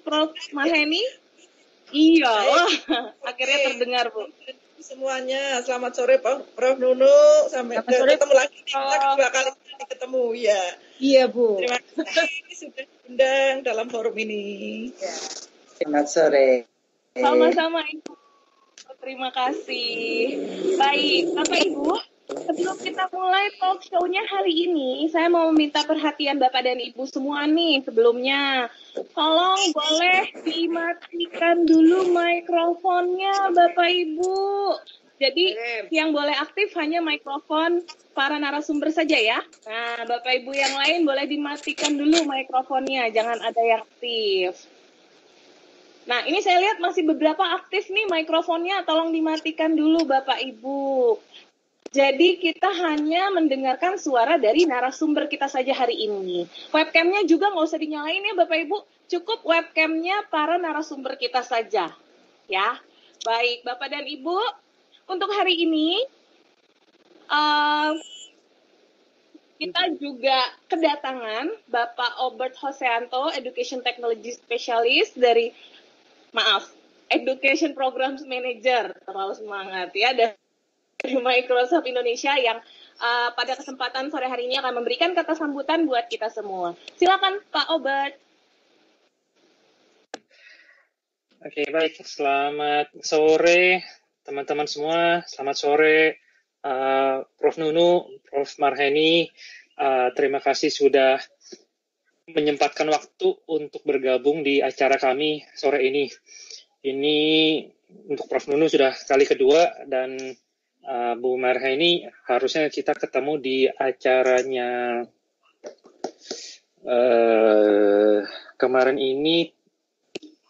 Prof. Maheni? Iya, wah, akhirnya terdengar, Bu. Semuanya, selamat sore Prof. Nunu, sampai ketemu lagi. Kita 2 kali ketemu, ya. Iya, Bu. Terima kasih sudah diundang dalam forum ini. Ya. Selamat sore. Sama-sama, Ibu. Terima kasih. Baik, Bapak Ibu, sebelum kita mulai talk show-nya hari ini, saya mau meminta perhatian Bapak dan Ibu semua nih sebelumnya. Tolong boleh dimatikan dulu mikrofonnya Bapak Ibu. Jadi yang boleh aktif hanya mikrofon para narasumber saja ya. Nah, Bapak Ibu yang lain boleh dimatikan dulu mikrofonnya, jangan ada yang aktif. Nah, ini saya lihat masih beberapa aktif nih mikrofonnya, tolong dimatikan dulu Bapak Ibu. Jadi kita hanya mendengarkan suara dari narasumber kita saja hari ini. Webcamnya juga nggak usah dinyalain ya Bapak Ibu, cukup webcamnya para narasumber kita saja. Ya, baik Bapak dan Ibu, untuk hari ini kita juga kedatangan Bapak Obert Hoseanto, Education Technology Specialist dari Education Programs Manager, terlalu semangat ya, dari Microsoft Indonesia yang pada kesempatan sore hari ini akan memberikan kata sambutan buat kita semua. Silakan Pak Obert. Oke, baik. Selamat sore teman-teman semua. Selamat sore Prof. Nunu, Prof. Marheni. Terima kasih sudah menyempatkan waktu untuk bergabung di acara kami sore ini. Ini untuk Prof. Nunu sudah kali kedua, dan Bu Marheni harusnya kita ketemu di acaranya kemarin ini,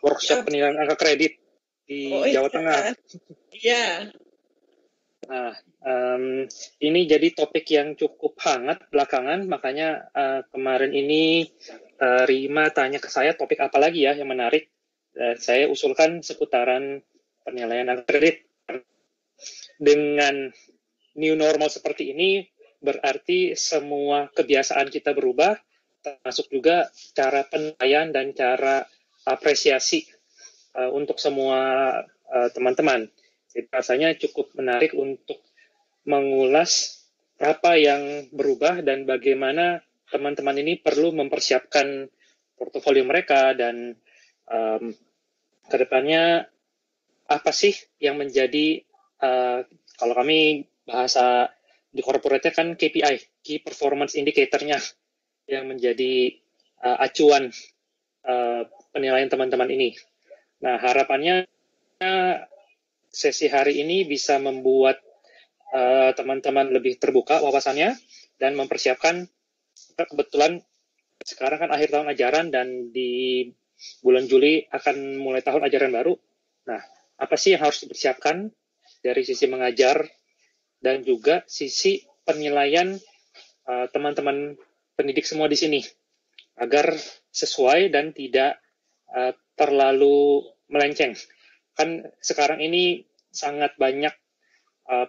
workshop penilaian angka kredit di Jawa Tengah. Iya. Nah, ini jadi topik yang cukup hangat belakangan, makanya kemarin ini Rima tanya ke saya topik apa lagi ya yang menarik. Saya usulkan seputaran penilaian angka kredit. Dengan new normal seperti ini, berarti semua kebiasaan kita berubah, termasuk juga cara penilaian dan cara apresiasi untuk semua teman-teman. Jadi rasanya cukup menarik untuk mengulas apa yang berubah dan bagaimana teman-teman ini perlu mempersiapkan portofolio mereka, dan kedepannya apa sih yang menjadi, kalau kami bahasa di corporate-nya kan KPI, Key Performance Indicator-nya, yang menjadi acuan penilaian teman-teman ini. Nah, harapannya sesi hari ini bisa membuat teman-teman lebih terbuka wawasannya dan mempersiapkan. Kebetulan sekarang kan akhir tahun ajaran dan di bulan Juli akan mulai tahun ajaran baru. Nah, apa sih yang harus dipersiapkan dari sisi mengajar dan juga sisi penilaian teman-teman pendidik semua di sini agar sesuai dan tidak terlalu melenceng. Kan sekarang ini sangat banyak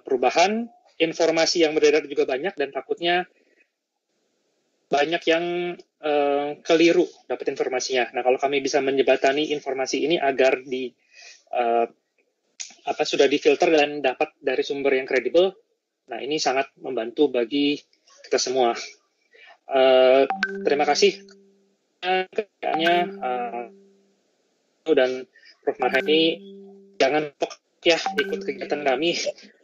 perubahan, informasi yang beredar juga banyak, dan takutnya banyak yang keliru dapat informasinya. Nah, kalau kami bisa menjembatani informasi ini agar sudah difilter dan dapat dari sumber yang kredibel, nah ini sangat membantu bagi kita semua. Terima kasih dan Prof. Marheni, jangan ya ikut kegiatan kami.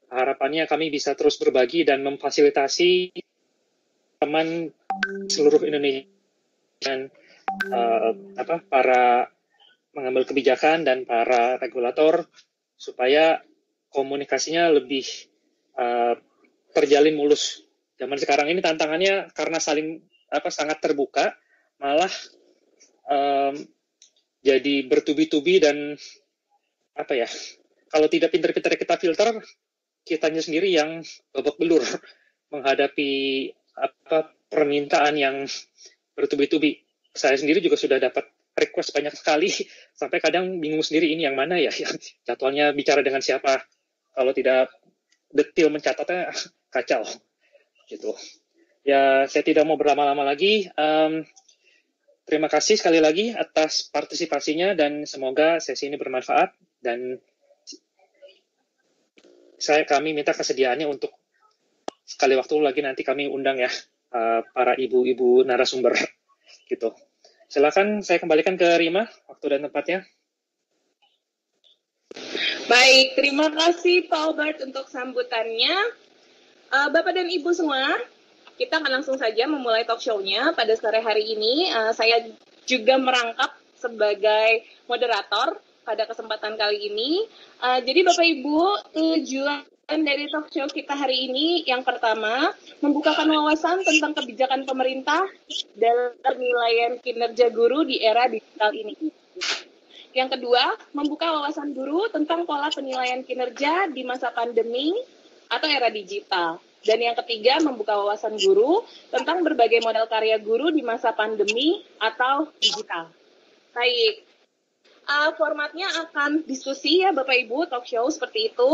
Harapannya kami bisa terus berbagi dan memfasilitasi teman seluruh Indonesia dan para mengambil kebijakan dan para regulator supaya komunikasinya lebih terjalin mulus. Zaman sekarang ini tantangannya karena sangat terbuka, malah jadi bertubi-tubi dan kalau tidak pintar-pintar kita filter, kitanya sendiri yang babak belur menghadapi permintaan yang bertubi-tubi. Saya sendiri juga sudah dapat request banyak sekali, sampai kadang bingung sendiri ini yang mana ya, jadwalnya bicara dengan siapa. Kalau tidak detail mencatatnya kacau, gitu. Ya, saya tidak mau berlama-lama lagi. terima kasih sekali lagi atas partisipasinya dan semoga sesi ini bermanfaat dan kami minta kesediaannya untuk sekali waktu lagi nanti kami undang ya para ibu-ibu narasumber gitu. Silakan saya kembalikan ke Rima waktu dan tempatnya. Baik, terima kasih Pak Albert untuk sambutannya. Bapak dan Ibu semua, kita akan langsung saja memulai talk show-nya pada sore hari ini. Saya juga merangkap sebagai moderator pada kesempatan kali ini. Jadi Bapak Ibu, tujuan dari talk show kita hari ini yang pertama, membukakan wawasan tentang kebijakan pemerintah dalam penilaian kinerja guru di era digital ini. Yang kedua, membuka wawasan guru tentang pola penilaian kinerja di masa pandemi atau era digital. Dan yang ketiga, membuka wawasan guru tentang berbagai model karya guru di masa pandemi atau digital. Baik, formatnya akan diskusi ya Bapak Ibu, talk show seperti itu.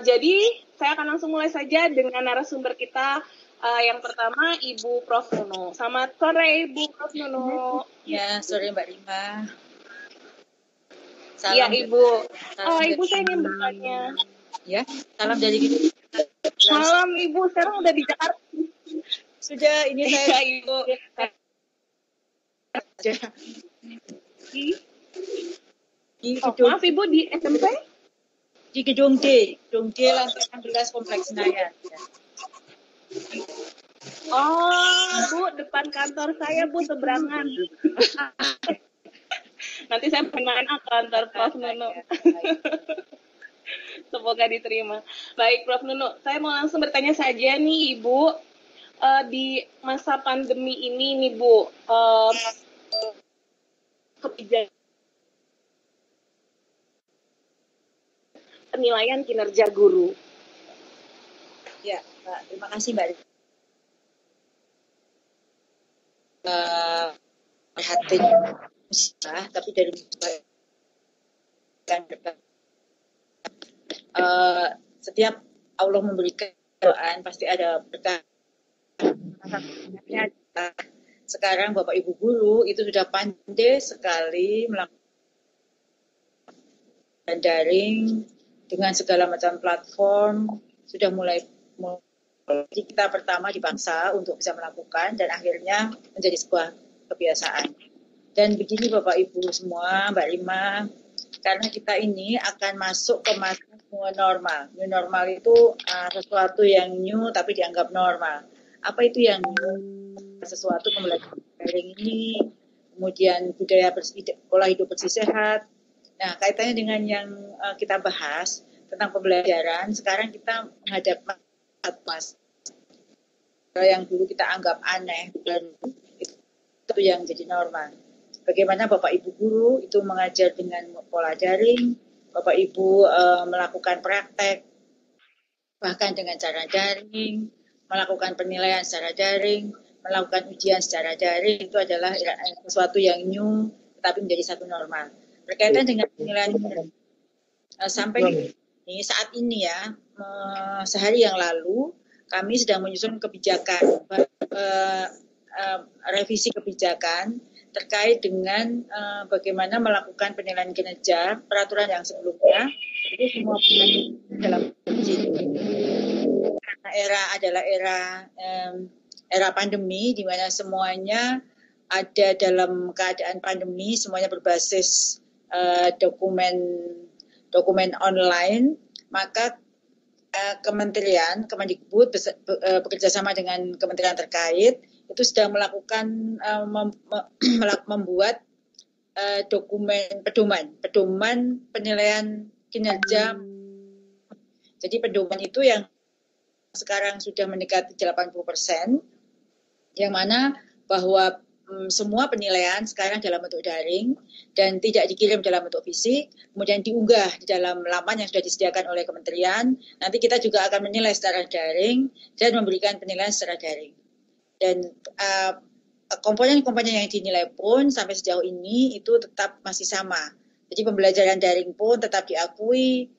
Jadi saya akan langsung mulai saja dengan narasumber kita. Yang pertama Ibu Prof. Nuno. Selamat sore Ibu Prof. Nuno. Ya, sore Mbak Rima. Iya Ibu. Ibu saya ingin bertanya. Ya, salam dari kita. Salam Ibu, sekarang udah di Jakarta. Sudah, ini saya Ibu. Maaf Ibu, di SMP? Di gedung D lantai 16 Kompleks Senayan. Ya. Bu, depan kantor saya Bu, seberangan. Nanti saya bermain kantor Prof. Nuno. Semoga diterima. Baik Prof. Nuno, saya mau langsung bertanya saja nih Ibu, di masa pandemi ini nih Bu, kebijakan penilaian kinerja guru. Ya, Mbak, terima kasih Mbak. Perhatian tapi dari setiap Allah memberikan doaan pasti ada berkah. Sekarang Bapak Ibu guru itu sudah pandai sekali melakukan daring dengan segala macam platform, sudah mulai kita pertama dipaksa untuk bisa melakukan dan akhirnya menjadi sebuah kebiasaan. Dan begini Bapak Ibu semua, Mbak Rima, karena kita ini akan masuk ke masa new normal. New normal itu sesuatu yang new tapi dianggap normal. Apa itu yang new? Sesuatu pembelajaran daring ini, kemudian budaya pola hidup bersih sehat. Nah, kaitannya dengan yang kita bahas tentang pembelajaran, sekarang kita menghadap mas yang dulu kita anggap aneh dan itu yang jadi normal. Bagaimana Bapak Ibu guru itu mengajar dengan pola daring, Bapak Ibu melakukan praktek bahkan dengan cara daring, melakukan penilaian secara daring, melakukan ujian secara daring, itu adalah sesuatu yang new tetapi menjadi satu normal. Berkaitan dengan penilaian sampai saat ini ya, sehari yang lalu kami sedang menyusun kebijakan, revisi kebijakan terkait dengan bagaimana melakukan penilaian kinerja peraturan yang sebelumnya. Jadi semua dalam karena era adalah era pandemi di mana semuanya ada dalam keadaan pandemi, semuanya berbasis dokumen online, maka Kementerian Kemendikbud bekerjasama dengan kementerian terkait itu sedang melakukan membuat pedoman penilaian kinerja. Jadi pedoman itu yang sekarang sudah mendekati 80%, yang mana bahwa semua penilaian sekarang dalam bentuk daring dan tidak dikirim dalam bentuk fisik, kemudian diunggah di dalam laman yang sudah disediakan oleh kementerian. Nanti kita juga akan menilai secara daring dan memberikan penilaian secara daring. Dan komponen-komponen yang dinilai pun sampai sejauh ini itu tetap masih sama. Jadi pembelajaran daring pun tetap diakui,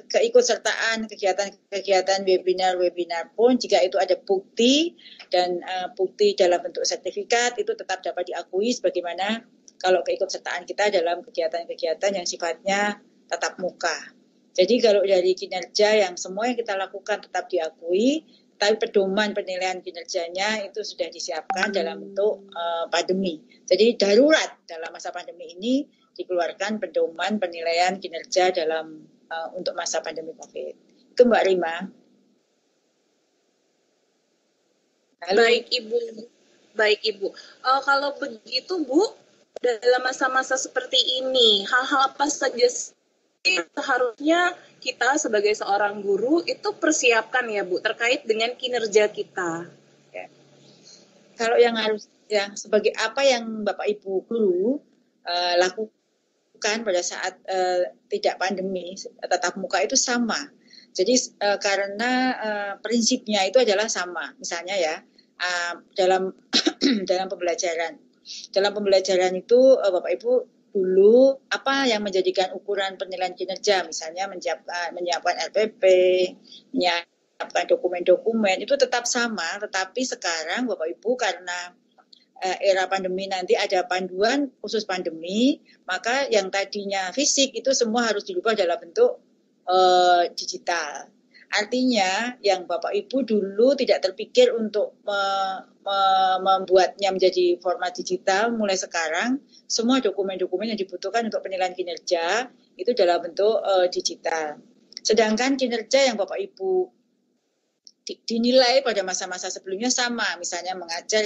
keikutsertaan kegiatan webinar pun jika itu ada bukti dan bukti dalam bentuk sertifikat itu tetap dapat diakui sebagaimana kalau keikutsertaan kita dalam kegiatan-kegiatan yang sifatnya tatap muka. Jadi kalau dari kinerja yang semua yang kita lakukan tetap diakui, tapi pedoman penilaian kinerjanya itu sudah disiapkan dalam bentuk pandemi. Jadi darurat dalam masa pandemi ini dikeluarkan pedoman penilaian kinerja dalam untuk masa pandemi COVID. Itu Mbak Rima. Halo. Baik Ibu. Kalau begitu Bu, dalam masa-masa seperti ini, hal-hal apa saja seharusnya kita sebagai seorang guru itu persiapkan ya Bu terkait dengan kinerja kita? Ya. Kalau yang harus sebagai apa yang Bapak Ibu guru lakukan pada saat tidak pandemi tatap muka itu sama. Jadi karena prinsipnya itu adalah sama. Misalnya ya dalam dalam pembelajaran itu Bapak Ibu dulu apa yang menjadikan ukuran penilaian kinerja, misalnya menyiapkan RPP, menyiapkan dokumen-dokumen itu tetap sama, tetapi sekarang Bapak Ibu karena era pandemi nanti ada panduan khusus pandemi, maka yang tadinya fisik itu semua harus dirubah dalam bentuk digital. Artinya yang Bapak Ibu dulu tidak terpikir untuk membuatnya menjadi format digital, mulai sekarang semua dokumen-dokumen yang dibutuhkan untuk penilaian kinerja itu dalam bentuk digital. Sedangkan kinerja yang Bapak Ibu dinilai pada masa-masa sebelumnya sama, misalnya mengajar,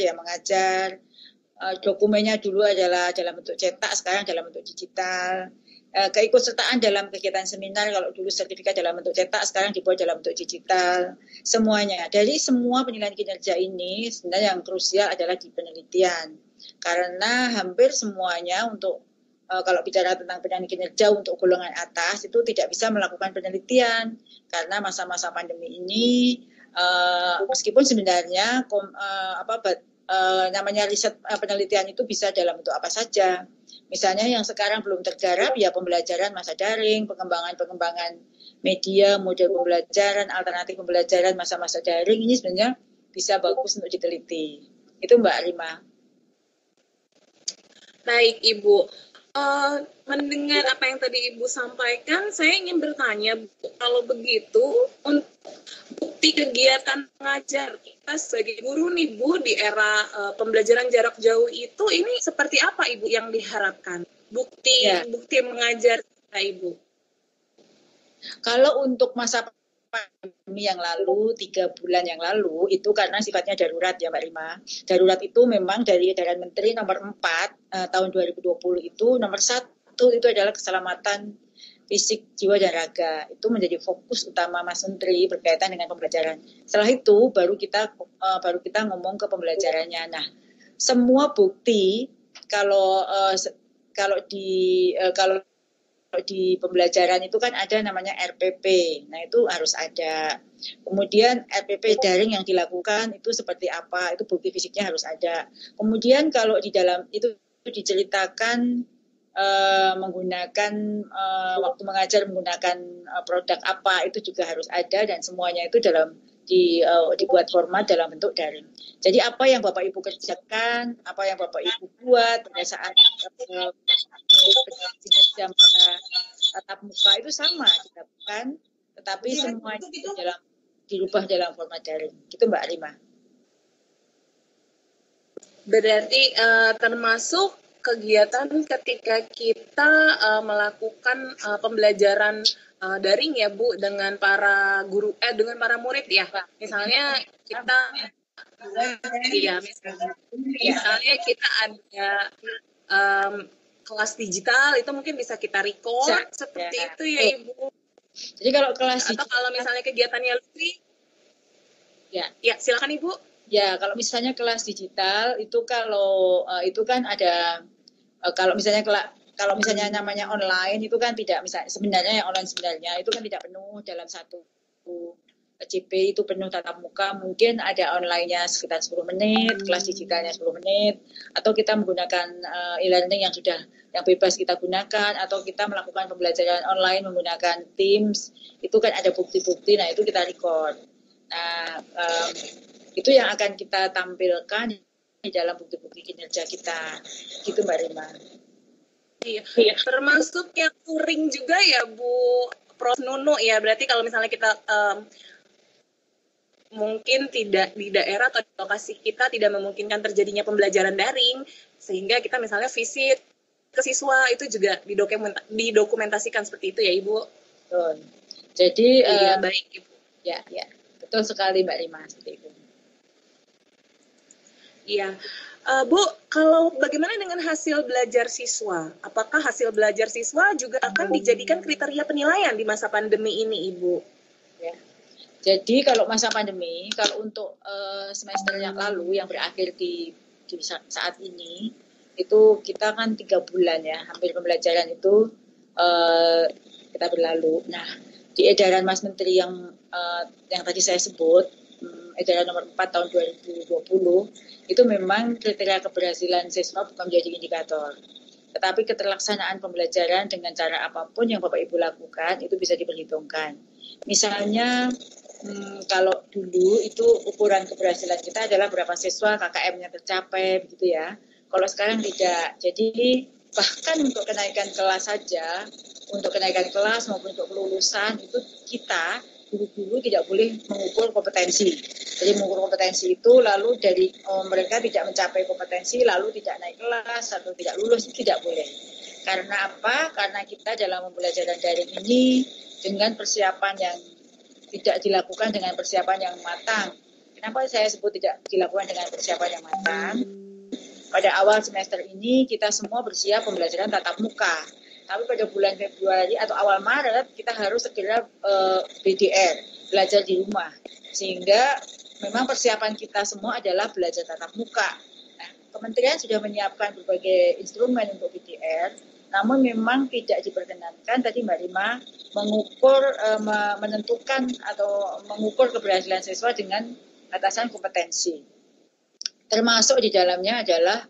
dokumennya dulu adalah dalam bentuk cetak, sekarang dalam bentuk digital. Keikutsertaan dalam kegiatan seminar, kalau dulu sertifikat dalam bentuk cetak, sekarang dibuat dalam bentuk digital. Semuanya, dari semua penilaian kinerja ini sebenarnya yang krusial adalah di penelitian. Karena hampir semuanya untuk kalau bicara tentang penilaian kinerja untuk golongan atas itu tidak bisa melakukan penelitian karena masa-masa pandemi ini. Meskipun sebenarnya namanya riset penelitian itu bisa dalam bentuk apa saja. Misalnya yang sekarang belum tergarap ya pembelajaran masa daring, pengembangan media, model pembelajaran, alternatif pembelajaran masa-masa daring ini sebenarnya bisa bagus untuk diteliti. Itu Mbak Rima. Baik Ibu. Mendengar apa yang tadi Ibu sampaikan, saya ingin bertanya, Bu, kalau begitu untuk bukti kegiatan mengajar kita sebagai guru nih Bu di era pembelajaran jarak jauh itu ini seperti apa Ibu yang diharapkan? Bukti mengajar kita Ibu. Kalau untuk masa pandemi yang lalu, 3 bulan yang lalu, itu karena sifatnya darurat ya Mbak Rima. Darurat itu memang dari edaran Menteri nomor 4 tahun 2020 itu nomor 1 itu adalah keselamatan fisik, jiwa, dan raga. Itu menjadi fokus utama Mas Menteri berkaitan dengan pembelajaran. Setelah itu baru kita ngomong ke pembelajarannya. Nah, semua bukti kalau di pembelajaran itu kan ada namanya RPP. Nah, itu harus ada. Kemudian RPP daring yang dilakukan itu seperti apa? Itu bukti fisiknya harus ada. Kemudian kalau di dalam itu diceritakan menggunakan waktu mengajar menggunakan produk apa itu juga harus ada dan semuanya itu dibuat format dalam bentuk daring. Jadi apa yang Bapak Ibu kerjakan, apa yang Bapak Ibu buat pada saat kinerja tatap muka itu sama dilakukan, tetapi semuanya dirubah dalam format daring. Itu Mbak Rima. Berarti termasuk kegiatan ketika kita melakukan pembelajaran daring ya Bu dengan para guru dengan para murid ya. Misalnya kita misalnya kita ada kelas digital itu mungkin bisa kita record seperti itu ya Ibu. Jadi kalau kelas atau kalau misalnya kegiatannya Lutfi ya silakan Ibu. Ya, kalau misalnya kelas digital itu kalau itu kan ada kalau misalnya namanya online itu kan tidak misalnya sebenarnya yang online sebenarnya itu kan tidak penuh dalam satu CP itu penuh tatap muka, mungkin ada online-nya sekitar 10 menit, kelas digitalnya 10 menit, atau kita menggunakan e-learning yang bebas kita gunakan, atau kita melakukan pembelajaran online menggunakan Teams, itu kan ada bukti-bukti, nah itu kita record. Nah, itu yang akan kita tampilkan di dalam bukti-bukti kinerja kita, gitu Mbak Rima. Iya, termasuk yang touring juga ya Bu Prof Nunu ya, berarti kalau misalnya kita mungkin tidak di daerah atau di lokasi kita tidak memungkinkan terjadinya pembelajaran daring, sehingga kita misalnya visit ke siswa itu juga didokumentasikan seperti itu ya Ibu. Betul. Jadi baik Ibu. Ya, betul sekali Mbak Rima seperti itu. Iya. Bu, kalau bagaimana dengan hasil belajar siswa? Apakah hasil belajar siswa juga akan dijadikan kriteria penilaian di masa pandemi ini, Ibu? Ya. Jadi kalau masa pandemi, kalau untuk semester yang lalu yang berakhir di saat ini, itu kita kan 3 bulan ya, hampir pembelajaran itu kita berlalu. Nah, di edaran Mas Menteri yang tadi saya sebut, edaran nomor 4 tahun 2020, itu memang kriteria keberhasilan siswa bukan menjadi indikator. Tetapi keterlaksanaan pembelajaran dengan cara apapun yang Bapak Ibu lakukan itu bisa diperhitungkan. Misalnya kalau dulu itu ukuran keberhasilan kita adalah berapa siswa KKM-nya tercapai, begitu ya. Kalau sekarang tidak. Jadi bahkan untuk kenaikan kelas saja, untuk kenaikan kelas maupun untuk kelulusan itu kita dulu tidak boleh mengukur kompetensi. Jadi mengukur kompetensi itu lalu dari mereka tidak mencapai kompetensi lalu tidak naik kelas atau tidak lulus, itu tidak boleh. Karena apa? Karena kita dalam pembelajaran daring ini dengan persiapan yang tidak dilakukan dengan persiapan yang matang. Kenapa saya sebut tidak dilakukan dengan persiapan yang matang? Pada awal semester ini kita semua bersiap pembelajaran tatap muka. Tapi pada bulan Februari atau awal Maret kita harus segera BDR, belajar di rumah. Sehingga memang persiapan kita semua adalah belajar tatap muka. Nah, Kementerian sudah menyiapkan berbagai instrumen untuk BDR, namun memang tidak diperkenankan tadi Mbak Rima menentukan atau mengukur keberhasilan siswa dengan batasan kompetensi. Termasuk di dalamnya adalah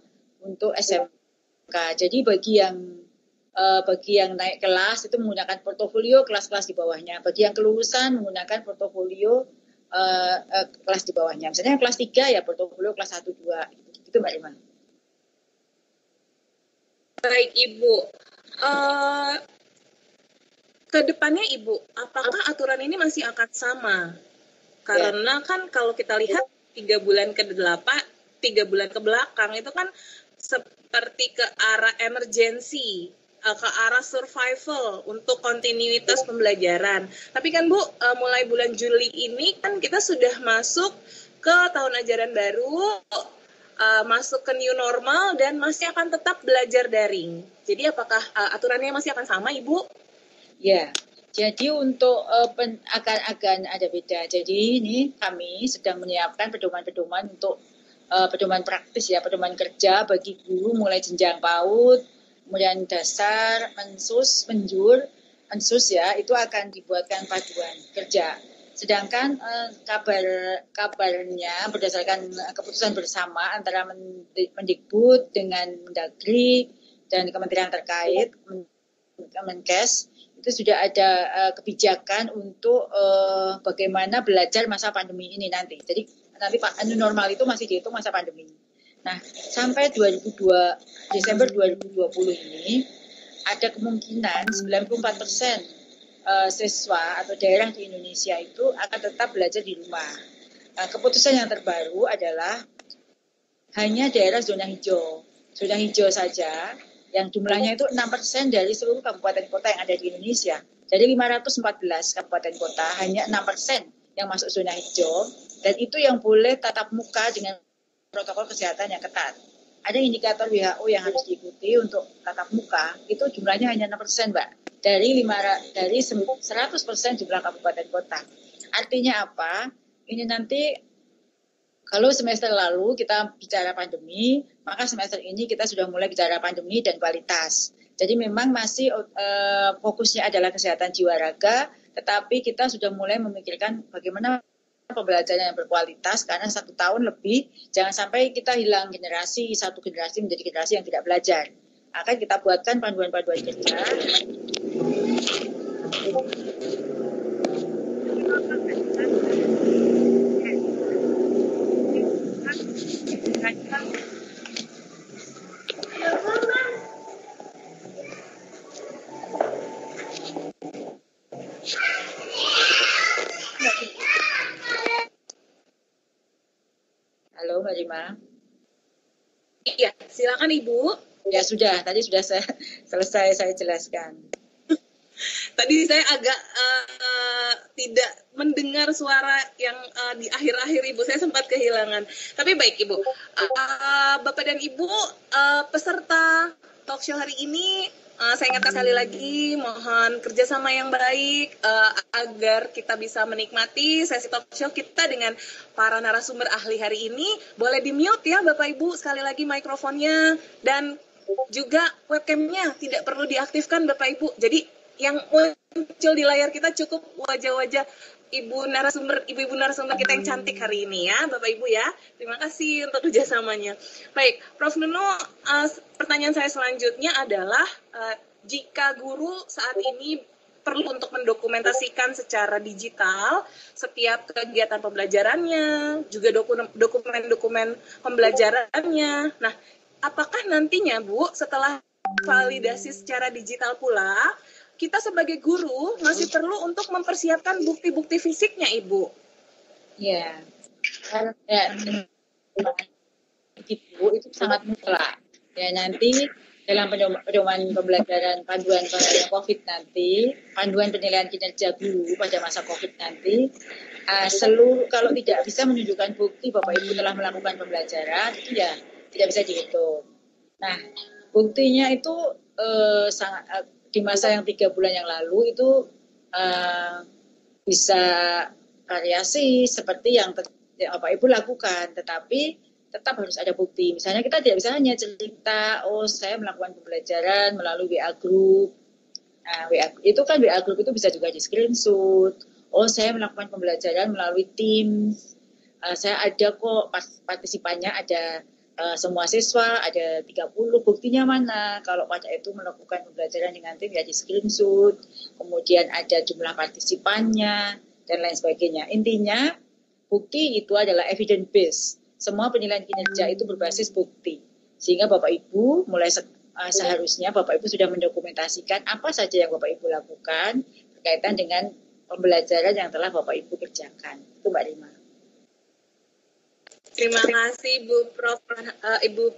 untuk SMK. Jadi bagi yang naik kelas itu menggunakan portofolio kelas-kelas di bawahnya. Bagi yang kelulusan menggunakan portofolio kelas di bawahnya. Misalnya kelas 3 ya portofolio kelas 1, 2. Itu Mbak Rima. Baik Ibu. Kedepannya Ibu, apakah aturan ini masih akan sama? Karena kan kalau kita lihat 3 bulan ke belakang itu kan seperti ke arah emergency, ke arah survival untuk kontinuitas pembelajaran. Tapi kan Bu, mulai bulan Juli ini kan kita sudah masuk ke tahun ajaran baru, masuk ke new normal dan masih akan tetap belajar daring. Jadi apakah aturannya masih akan sama Ibu? Ya, jadi untuk akan ada beda. Jadi ini kami sedang menyiapkan pedoman-pedoman untuk pedoman praktis ya, pedoman kerja bagi guru mulai jenjang PAUD, kemudian dasar, mensus, menjur, mensus ya, itu akan dibuatkan paduan kerja. Sedangkan kabarnya berdasarkan keputusan bersama antara Mendikbud dengan Mendagri dan kementerian terkait, Kemenkes, itu sudah ada kebijakan untuk bagaimana belajar masa pandemi ini nanti. Jadi nanti new normal itu masih dihitung masa pandemi. Nah, sampai Desember 2020 ini ada kemungkinan 94% siswa atau daerah di Indonesia itu akan tetap belajar di rumah. Keputusan yang terbaru adalah hanya daerah zona hijau saja yang jumlahnya itu 6% dari seluruh kabupaten kota yang ada di Indonesia. Dari 514 kabupaten kota, hanya 6% yang masuk zona hijau, dan itu yang boleh tatap muka dengan protokol kesehatan yang ketat. Ada indikator WHO yang harus diikuti untuk tatap muka, itu jumlahnya hanya 6%, Mbak. Dari 100% jumlah kabupaten kota. Artinya apa? Ini nanti kalau semester lalu kita bicara pandemi, maka semester ini kita sudah mulai bicara pandemi dan kualitas. Jadi memang masih fokusnya adalah kesehatan jiwa raga, tetapi kita sudah mulai memikirkan bagaimana pembelajaran yang berkualitas, karena 1 tahun lebih jangan sampai kita hilang satu generasi menjadi generasi yang tidak belajar. Akan kita buatkan panduan-panduan kerja. Halo Mbak Rima. Iya, silakan Ibu. Ya sudah, tadi sudah selesai saya jelaskan. Tadi saya agak tidak mendengar suara yang di akhir-akhir Ibu, saya sempat kehilangan. Tapi baik Ibu, Bapak dan Ibu peserta talk show hari ini, saya ingatkan sekali lagi, mohon kerjasama yang baik agar kita bisa menikmati sesi talk show kita dengan para narasumber ahli hari ini. Boleh di-mute ya Bapak Ibu, sekali lagi mikrofonnya, dan juga webcamnya tidak perlu diaktifkan Bapak Ibu. Jadi yang muncul di layar kita cukup wajah-wajah ibu-ibu narasumber kita yang cantik hari ini ya Bapak Ibu ya. Terima kasih untuk kerjasamanya. Baik, Prof. Nuno, pertanyaan saya selanjutnya adalah jika guru saat ini perlu untuk mendokumentasikan secara digital setiap kegiatan pembelajarannya, juga dokumen-dokumen pembelajarannya. Nah, apakah nantinya Bu, setelah validasi secara digital pula, kita sebagai guru masih perlu untuk mempersiapkan bukti-bukti fisiknya, Ibu? Ya, Ibu itu sangat mutlak. Ya, nanti dalam pedoman pembelajaran panduan penilaian COVID nanti, panduan penilaian kinerja guru pada masa COVID nanti, seluruh kalau tidak bisa menunjukkan bukti Bapak Ibu telah melakukan pembelajaran, itu ya tidak bisa dihitung. Nah, buktinya itu sangat di masa yang 3 bulan yang lalu itu bisa variasi seperti yang Bapak Ibu lakukan, tetapi tetap harus ada bukti. Misalnya kita tidak bisa hanya cerita, oh saya melakukan pembelajaran melalui WA Group. Nah, WA Group itu bisa juga di screenshot. Oh saya melakukan pembelajaran melalui Teams. Saya ada kok partisipannya, ada semua siswa, ada 30, buktinya mana? Kalau pada itu melakukan pembelajaran dengan tim ya di screenshot, kemudian ada jumlah partisipannya, dan lain sebagainya. Intinya, bukti itu adalah evidence based. Semua penilaian kinerja itu berbasis bukti. Sehingga Bapak Ibu mulai seharusnya Bapak Ibu sudah mendokumentasikan apa saja yang Bapak Ibu lakukan berkaitan dengan pembelajaran yang telah Bapak Ibu kerjakan. Itu Mbak Rima. Terima kasih Ibu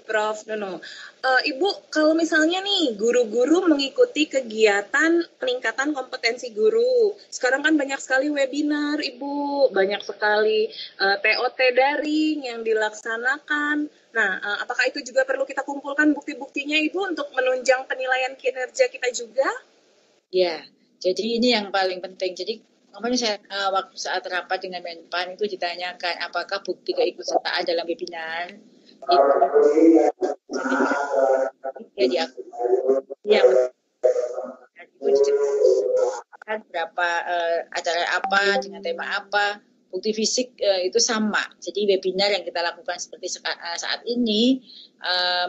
Prof. Nuno. Ibu, kalau misalnya nih guru-guru mengikuti kegiatan peningkatan kompetensi guru, sekarang kan banyak sekali webinar, Ibu, banyak sekali TOT daring yang dilaksanakan. Nah, apakah itu juga perlu kita kumpulkan bukti-buktinya, Ibu, untuk menunjang penilaian kinerja kita juga? Ya, jadi ini yang paling penting. Jadi kemarin saya waktu saat rapat dengan Menpan itu ditanyakan apakah bukti keikutsertaan dalam webinar itu diakui. Ya, itu diceritakan berapa acara apa dengan tema apa. Bukti fisik itu sama. Jadi webinar yang kita lakukan seperti saat ini,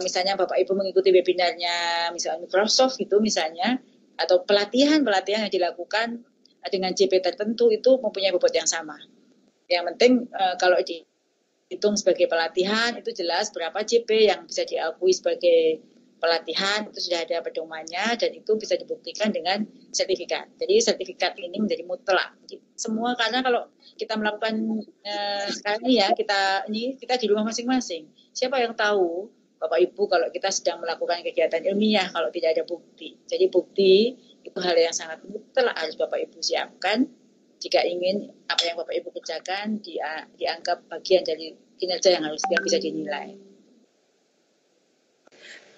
misalnya Bapak Ibu mengikuti webinarnya misalnya Microsoft gitu misalnya, atau pelatihan yang dilakukan dengan JP tertentu itu mempunyai bobot yang sama. Yang penting kalau dihitung sebagai pelatihan itu jelas berapa JP yang bisa diakui sebagai pelatihan, itu sudah ada pedomannya dan itu bisa dibuktikan dengan sertifikat. Jadi sertifikat ini menjadi mutlak. Jadi, semua karena kalau kita melakukan sekarang ini ya kita di rumah masing-masing. Siapa yang tahu Bapak Ibu kalau kita sedang melakukan kegiatan ilmiah kalau tidak ada bukti. Jadi bukti itu hal yang sangat mutlak harus Bapak Ibu siapkan jika ingin apa yang Bapak Ibu kerjakan dianggap bagian dari kinerja yang bisa dinilai.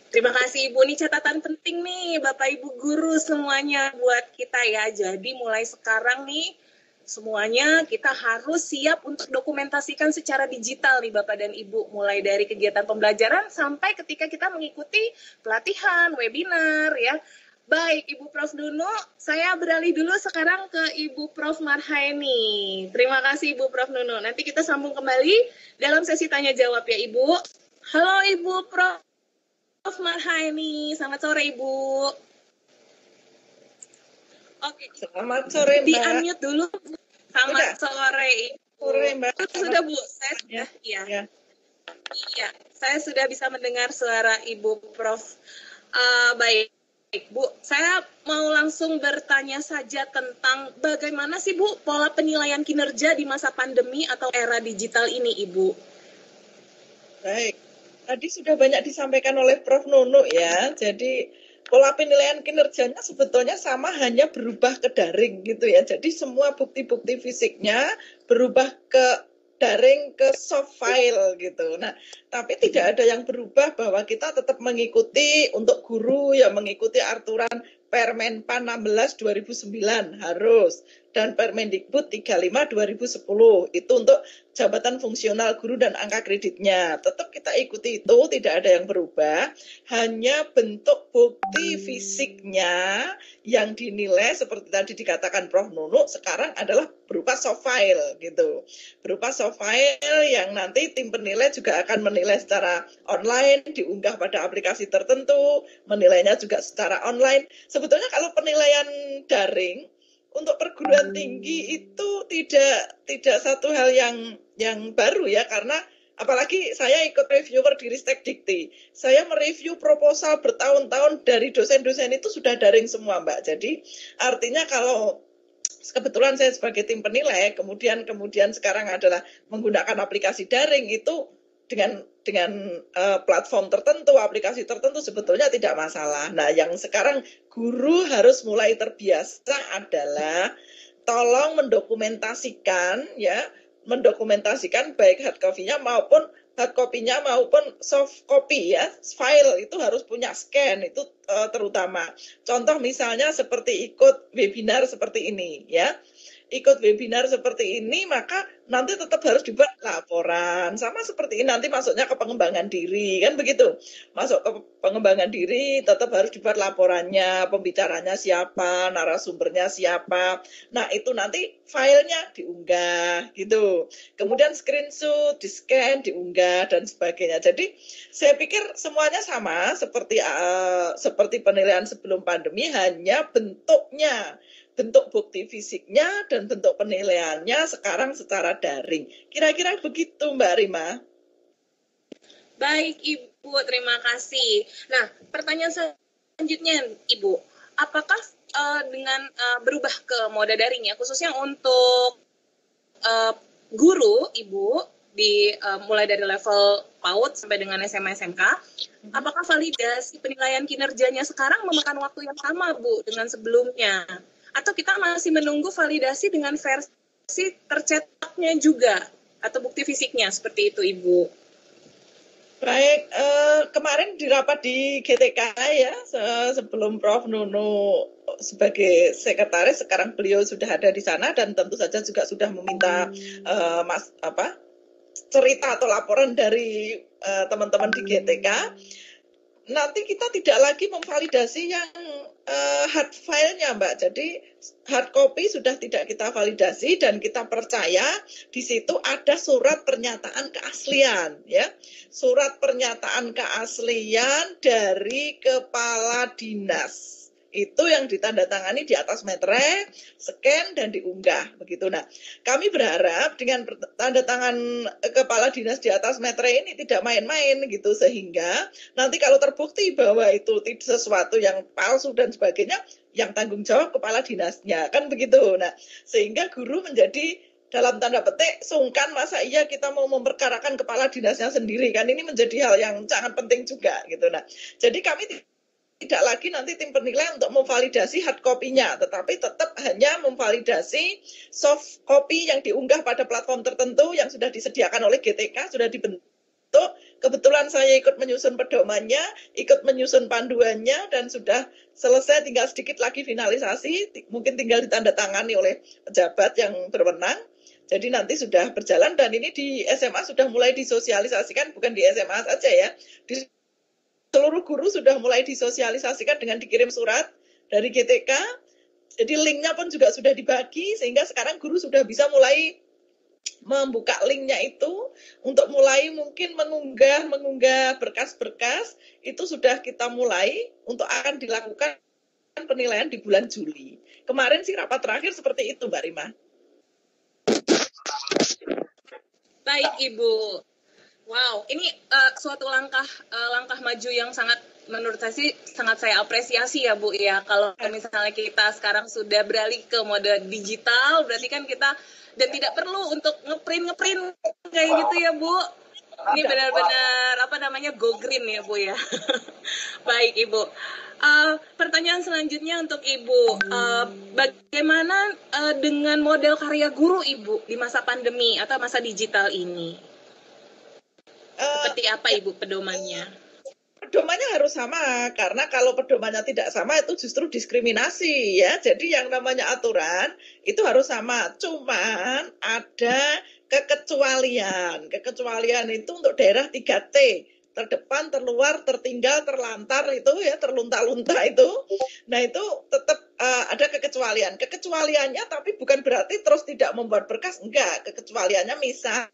Terima kasih Ibu, ini catatan penting nih Bapak Ibu guru semuanya buat kita ya. Jadi mulai sekarang nih semuanya kita harus siap untuk dokumentasikan secara digital nih Bapak dan Ibu. Mulai dari kegiatan pembelajaran sampai ketika kita mengikuti pelatihan, webinar ya. Baik, Ibu Prof. Nuno, saya beralih dulu sekarang ke Ibu Prof. Marhaeni. Terima kasih Ibu Prof. Nuno. Nanti kita sambung kembali dalam sesi tanya jawab ya Ibu. Halo Ibu Prof. Marhaeni, selamat sore Ibu. Oke, Selamat sore Mbak. di-unmute dulu. Selamat sore Ibu. Sore Mbak. Sudah Bu, saya sudah, iya, saya sudah bisa mendengar suara Ibu Prof. Baik. Bu, saya mau langsung bertanya saja tentang bagaimana sih Bu pola penilaian kinerja di masa pandemi atau era digital ini Ibu? Baik, tadi sudah banyak disampaikan oleh Prof. Nuno ya, jadi pola penilaian kinerjanya sebetulnya sama, hanya berubah ke daring gitu ya, jadi semua bukti-bukti fisiknya berubah ke daring, ke soft file gitu. Nah, tapi tidak ada yang berubah bahwa kita tetap mengikuti untuk guru ya, mengikuti aturan Permenpan 16 2009 harus, dan Permendikbud 35 2010 itu untuk jabatan fungsional guru dan angka kreditnya. Tetap kita ikuti itu, tidak ada yang berubah, hanya bentuk bukti fisiknya yang dinilai seperti tadi dikatakan Prof. Nuno sekarang adalah berupa soft file gitu. Berupa soft file yang nanti tim penilai juga akan menilai secara online, diunggah pada aplikasi tertentu, menilainya juga secara online. Sebetulnya kalau penilaian daring untuk perguruan tinggi itu tidak satu hal yang baru ya, karena apalagi saya ikut reviewer di Ristek Dikti. Saya mereview proposal bertahun-tahun dari dosen-dosen itu sudah daring semua Mbak. Jadi artinya kalau kebetulan saya sebagai tim penilai, kemudian sekarang adalah menggunakan aplikasi daring itu dengan platform tertentu, aplikasi tertentu sebetulnya tidak masalah. Nah, yang sekarang guru harus mulai terbiasa adalah tolong mendokumentasikan baik hard copy-nya maupun soft copy ya. File itu harus punya scan itu terutama. Contoh misalnya seperti ikut webinar seperti ini ya. Ikut webinar seperti ini, maka nanti tetap harus dibuat laporan. Sama seperti ini, nanti masuknya ke pengembangan diri, kan begitu. Masuk ke pengembangan diri, tetap harus dibuat laporannya, pembicaranya siapa, narasumbernya siapa. Nah, itu nanti filenya diunggah, gitu. Kemudian screenshot, di-scan, diunggah, dan sebagainya. Jadi, saya pikir semuanya sama, seperti penilaian sebelum pandemi, hanya bentuk bukti fisiknya dan bentuk penilaiannya sekarang secara daring. Kira-kira begitu Mbak Rima. Baik Ibu, terima kasih. Nah, pertanyaan selanjutnya Ibu, apakah dengan berubah ke mode daring ya, khususnya untuk guru Ibu, mulai dari level PAUD sampai dengan SMA SMK, apakah validasi penilaian kinerjanya sekarang memakan waktu yang sama Bu dengan sebelumnya? Atau kita masih menunggu validasi dengan versi tercetaknya juga atau bukti fisiknya, seperti itu Ibu? Baik, kemarin di rapat di GTK ya, sebelum Prof. Nuno sebagai sekretaris, sekarang beliau sudah ada di sana dan tentu saja juga sudah meminta cerita atau laporan dari teman-teman di GTK. Nanti kita tidak lagi memvalidasi yang hard file-nya Mbak. Jadi hard copy sudah tidak kita validasi dan kita percaya di situ ada surat pernyataan keaslian ya. Surat pernyataan keaslian dari kepala dinas. Itu yang ditandatangani di atas metre, scan dan diunggah begitu. Nah, kami berharap dengan tanda tangan kepala dinas di atas metre ini tidak main-main gitu, sehingga nanti kalau terbukti bahwa itu sesuatu yang palsu dan sebagainya, yang tanggung jawab kepala dinasnya kan begitu. Nah, sehingga guru menjadi dalam tanda petik sungkan, masa iya kita mau memperkarakan kepala dinasnya sendiri, kan ini menjadi hal yang sangat penting juga gitu. Nah, jadi kami tidak lagi nanti tim penilai untuk memvalidasi hard copy-nya, tetapi tetap hanya memvalidasi soft copy yang diunggah pada platform tertentu yang sudah disediakan oleh GTK, sudah dibentuk. Kebetulan saya ikut menyusun pedomannya, ikut menyusun panduannya, dan sudah selesai, tinggal sedikit lagi finalisasi, mungkin tinggal ditandatangani oleh pejabat yang berwenang. Jadi nanti sudah berjalan, dan ini di SMA sudah mulai disosialisasikan, bukan di SMA saja ya, di seluruh guru sudah mulai disosialisasikan dengan dikirim surat dari GTK. Jadi linknya pun juga sudah dibagi, sehingga sekarang guru sudah bisa mulai membuka linknya itu untuk mulai mungkin mengunggah berkas-berkas. Itu sudah kita mulai untuk akan dilakukan penilaian di bulan Juli. Kemarin sih rapat terakhir seperti itu, Mbak Rima. Baik, Ibu. Wow, ini suatu langkah maju yang sangat, menurut saya sih sangat saya apresiasi ya Bu ya. Kalau misalnya kita sekarang sudah beralih ke mode digital, berarti kan kita dan tidak perlu untuk ngeprint kayak gitu ya Bu. Ini benar-benar go green ya Bu ya. Baik Ibu. Pertanyaan selanjutnya untuk Ibu, bagaimana dengan model karya guru Ibu di masa pandemi atau masa digital ini? Seperti apa Ibu pedomannya? Pedomannya harus sama, karena kalau pedomannya tidak sama itu justru diskriminasi ya. Jadi yang namanya aturan itu harus sama, cuman ada kekecualian. Kekecualian itu untuk daerah 3T, terdepan, terluar, tertinggal, terlantar itu ya, terlunta-lunta itu. Nah itu tetap ada kekecualian. Kekecualiannya tapi bukan berarti terus tidak membuat berkas, enggak. Kekecualiannya misal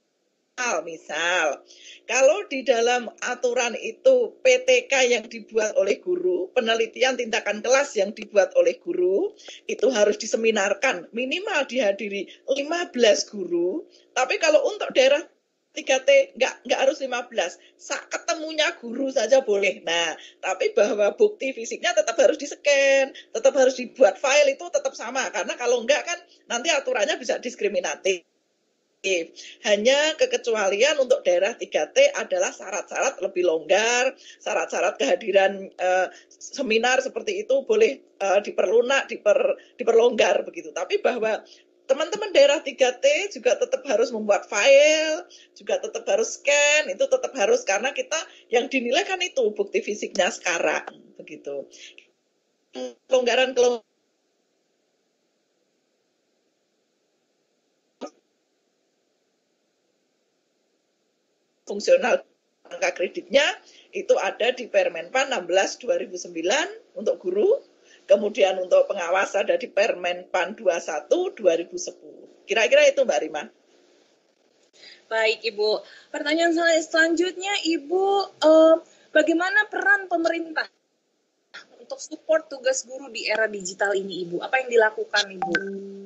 kalau di dalam aturan itu PTK yang dibuat oleh guru, penelitian tindakan kelas yang dibuat oleh guru, itu harus diseminarkan, minimal dihadiri 15 guru. Tapi kalau untuk daerah 3T nggak harus 15, ketemunya guru saja boleh. Nah, tapi bahwa bukti fisiknya tetap harus di-scan, tetap harus dibuat file, itu tetap sama. Karena kalau enggak kan nanti aturannya bisa diskriminatif. Hanya kekecualian untuk daerah 3T adalah syarat-syarat lebih longgar, syarat-syarat kehadiran seminar seperti itu boleh diperlonggar begitu. Tapi bahwa teman-teman daerah 3T juga tetap harus membuat file, juga tetap harus scan, itu tetap harus, karena kita yang dinilai kan itu bukti fisiknya sekarang begitu. Kelonggaran fungsional angka kreditnya itu ada di Permenpan 16 2009 untuk guru, kemudian untuk pengawas ada di Permenpan 21 2010. Kira-kira itu Mbak Rima. Baik Ibu. Pertanyaan selanjutnya Ibu, bagaimana peran pemerintah untuk support tugas guru di era digital ini Ibu? Apa yang dilakukan Ibu?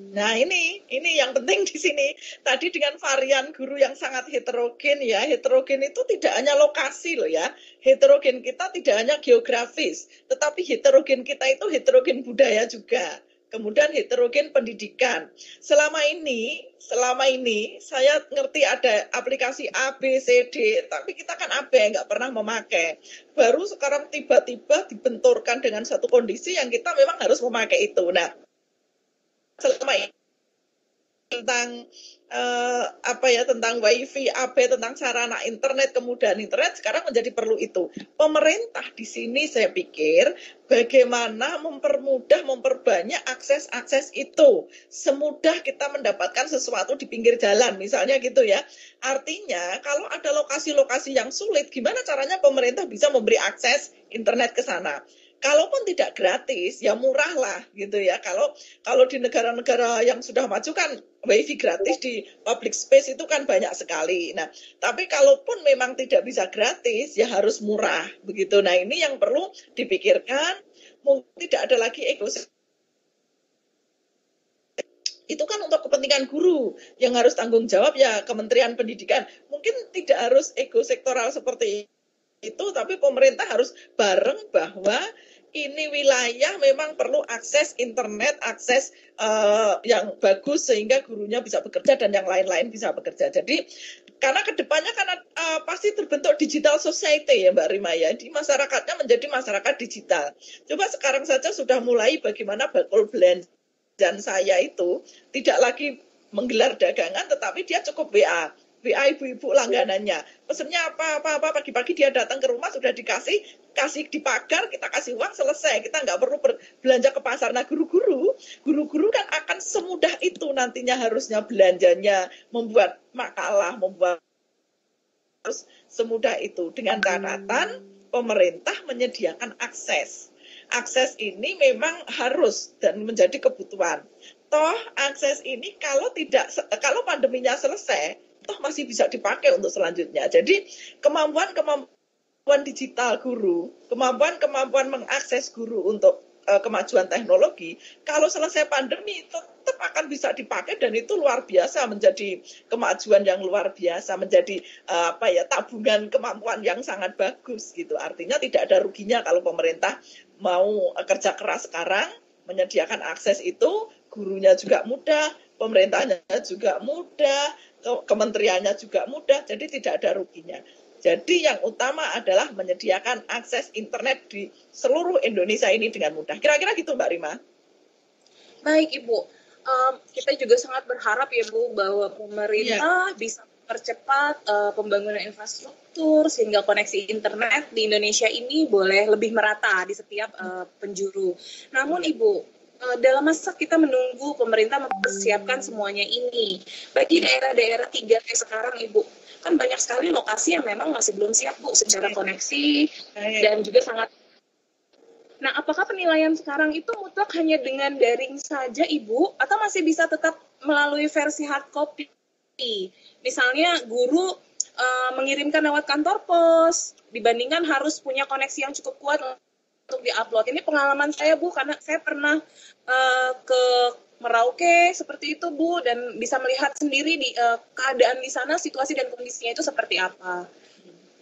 Nah ini yang penting di sini. Tadi dengan varian guru yang sangat heterogen ya. Heterogen itu tidak hanya lokasi loh ya. Heterogen kita tidak hanya geografis, tetapi heterogen kita itu heterogen budaya juga. Kemudian heterogen pendidikan. Selama ini saya ngerti ada aplikasi A, B, C, D, tapi kita kan abai, nggak pernah memakai. Baru sekarang tiba-tiba dibenturkan dengan satu kondisi yang kita memang harus memakai itu. Nah, selama ini tentang wifi, AB, tentang sarana internet, kemudahan internet, sekarang menjadi perlu itu. Pemerintah di sini saya pikir bagaimana memperbanyak akses itu, semudah kita mendapatkan sesuatu di pinggir jalan, misalnya gitu ya. Artinya kalau ada lokasi-lokasi yang sulit, gimana caranya pemerintah bisa memberi akses internet ke sana? Kalaupun tidak gratis, ya murah lah gitu ya. Kalau di negara-negara yang sudah maju kan wifi gratis di public space itu kan banyak sekali. Nah, tapi kalaupun memang tidak bisa gratis, ya harus murah begitu. Nah, ini yang perlu dipikirkan. Mungkin tidak ada lagi ekosistem. Itu kan untuk kepentingan guru yang harus tanggung jawab ya Kementerian Pendidikan. Mungkin tidak harus ekosektoral seperti itu, tapi pemerintah harus bareng bahwa ini wilayah memang perlu akses internet, akses yang bagus sehingga gurunya bisa bekerja dan yang lain-lain bisa bekerja. Jadi karena kedepannya kan pasti terbentuk digital society ya Mbak Rima ya, di masyarakatnya menjadi masyarakat digital. Coba sekarang saja sudah mulai bagaimana bakul belanjaan saya itu tidak lagi menggelar dagangan, tetapi dia cukup WA ibu-ibu langganannya. Pesennya apa pagi-pagi dia datang ke rumah sudah kasih di pagar, kita kasih uang, selesai. Kita nggak perlu belanja ke pasar. Nah, guru-guru kan akan semudah itu nantinya harusnya belanjanya, membuat makalah, membuat harus semudah itu dengan catatan pemerintah menyediakan akses. akses ini memang harus dan menjadi kebutuhan. Toh akses ini kalau pandeminya selesai, toh masih bisa dipakai untuk selanjutnya. Jadi kemampuan digital guru, kemampuan mengakses guru untuk kemajuan teknologi, kalau selesai pandemi tetap akan bisa dipakai dan itu luar biasa, menjadi kemajuan yang luar biasa, menjadi tabungan kemampuan yang sangat bagus gitu. Artinya tidak ada ruginya kalau pemerintah mau kerja keras sekarang menyediakan akses itu, gurunya juga mudah, pemerintahnya juga mudah, kementeriannya juga mudah, jadi tidak ada ruginya. Jadi yang utama adalah menyediakan akses internet di seluruh Indonesia ini dengan mudah. Kira-kira gitu Mbak Rima. Baik Ibu, kita juga sangat berharap ya Bu bahwa pemerintah bisa percepat pembangunan infrastruktur sehingga koneksi internet di Indonesia ini boleh lebih merata di setiap penjuru. Namun Ibu, dalam masa kita menunggu pemerintah mempersiapkan semuanya ini, bagi daerah-daerah 3T sekarang Ibu, kan banyak sekali lokasi yang memang masih belum siap Bu secara koneksi dan juga sangat. Nah, apakah penilaian sekarang itu mutlak hanya dengan daring saja Ibu atau masih bisa tetap melalui versi hard copy? Misalnya guru mengirimkan lewat kantor pos dibandingkan harus punya koneksi yang cukup kuat untuk diupload. Ini pengalaman saya Bu, karena saya pernah ke Merauke seperti itu Bu, dan bisa melihat sendiri di keadaan di sana, situasi dan kondisinya itu seperti apa.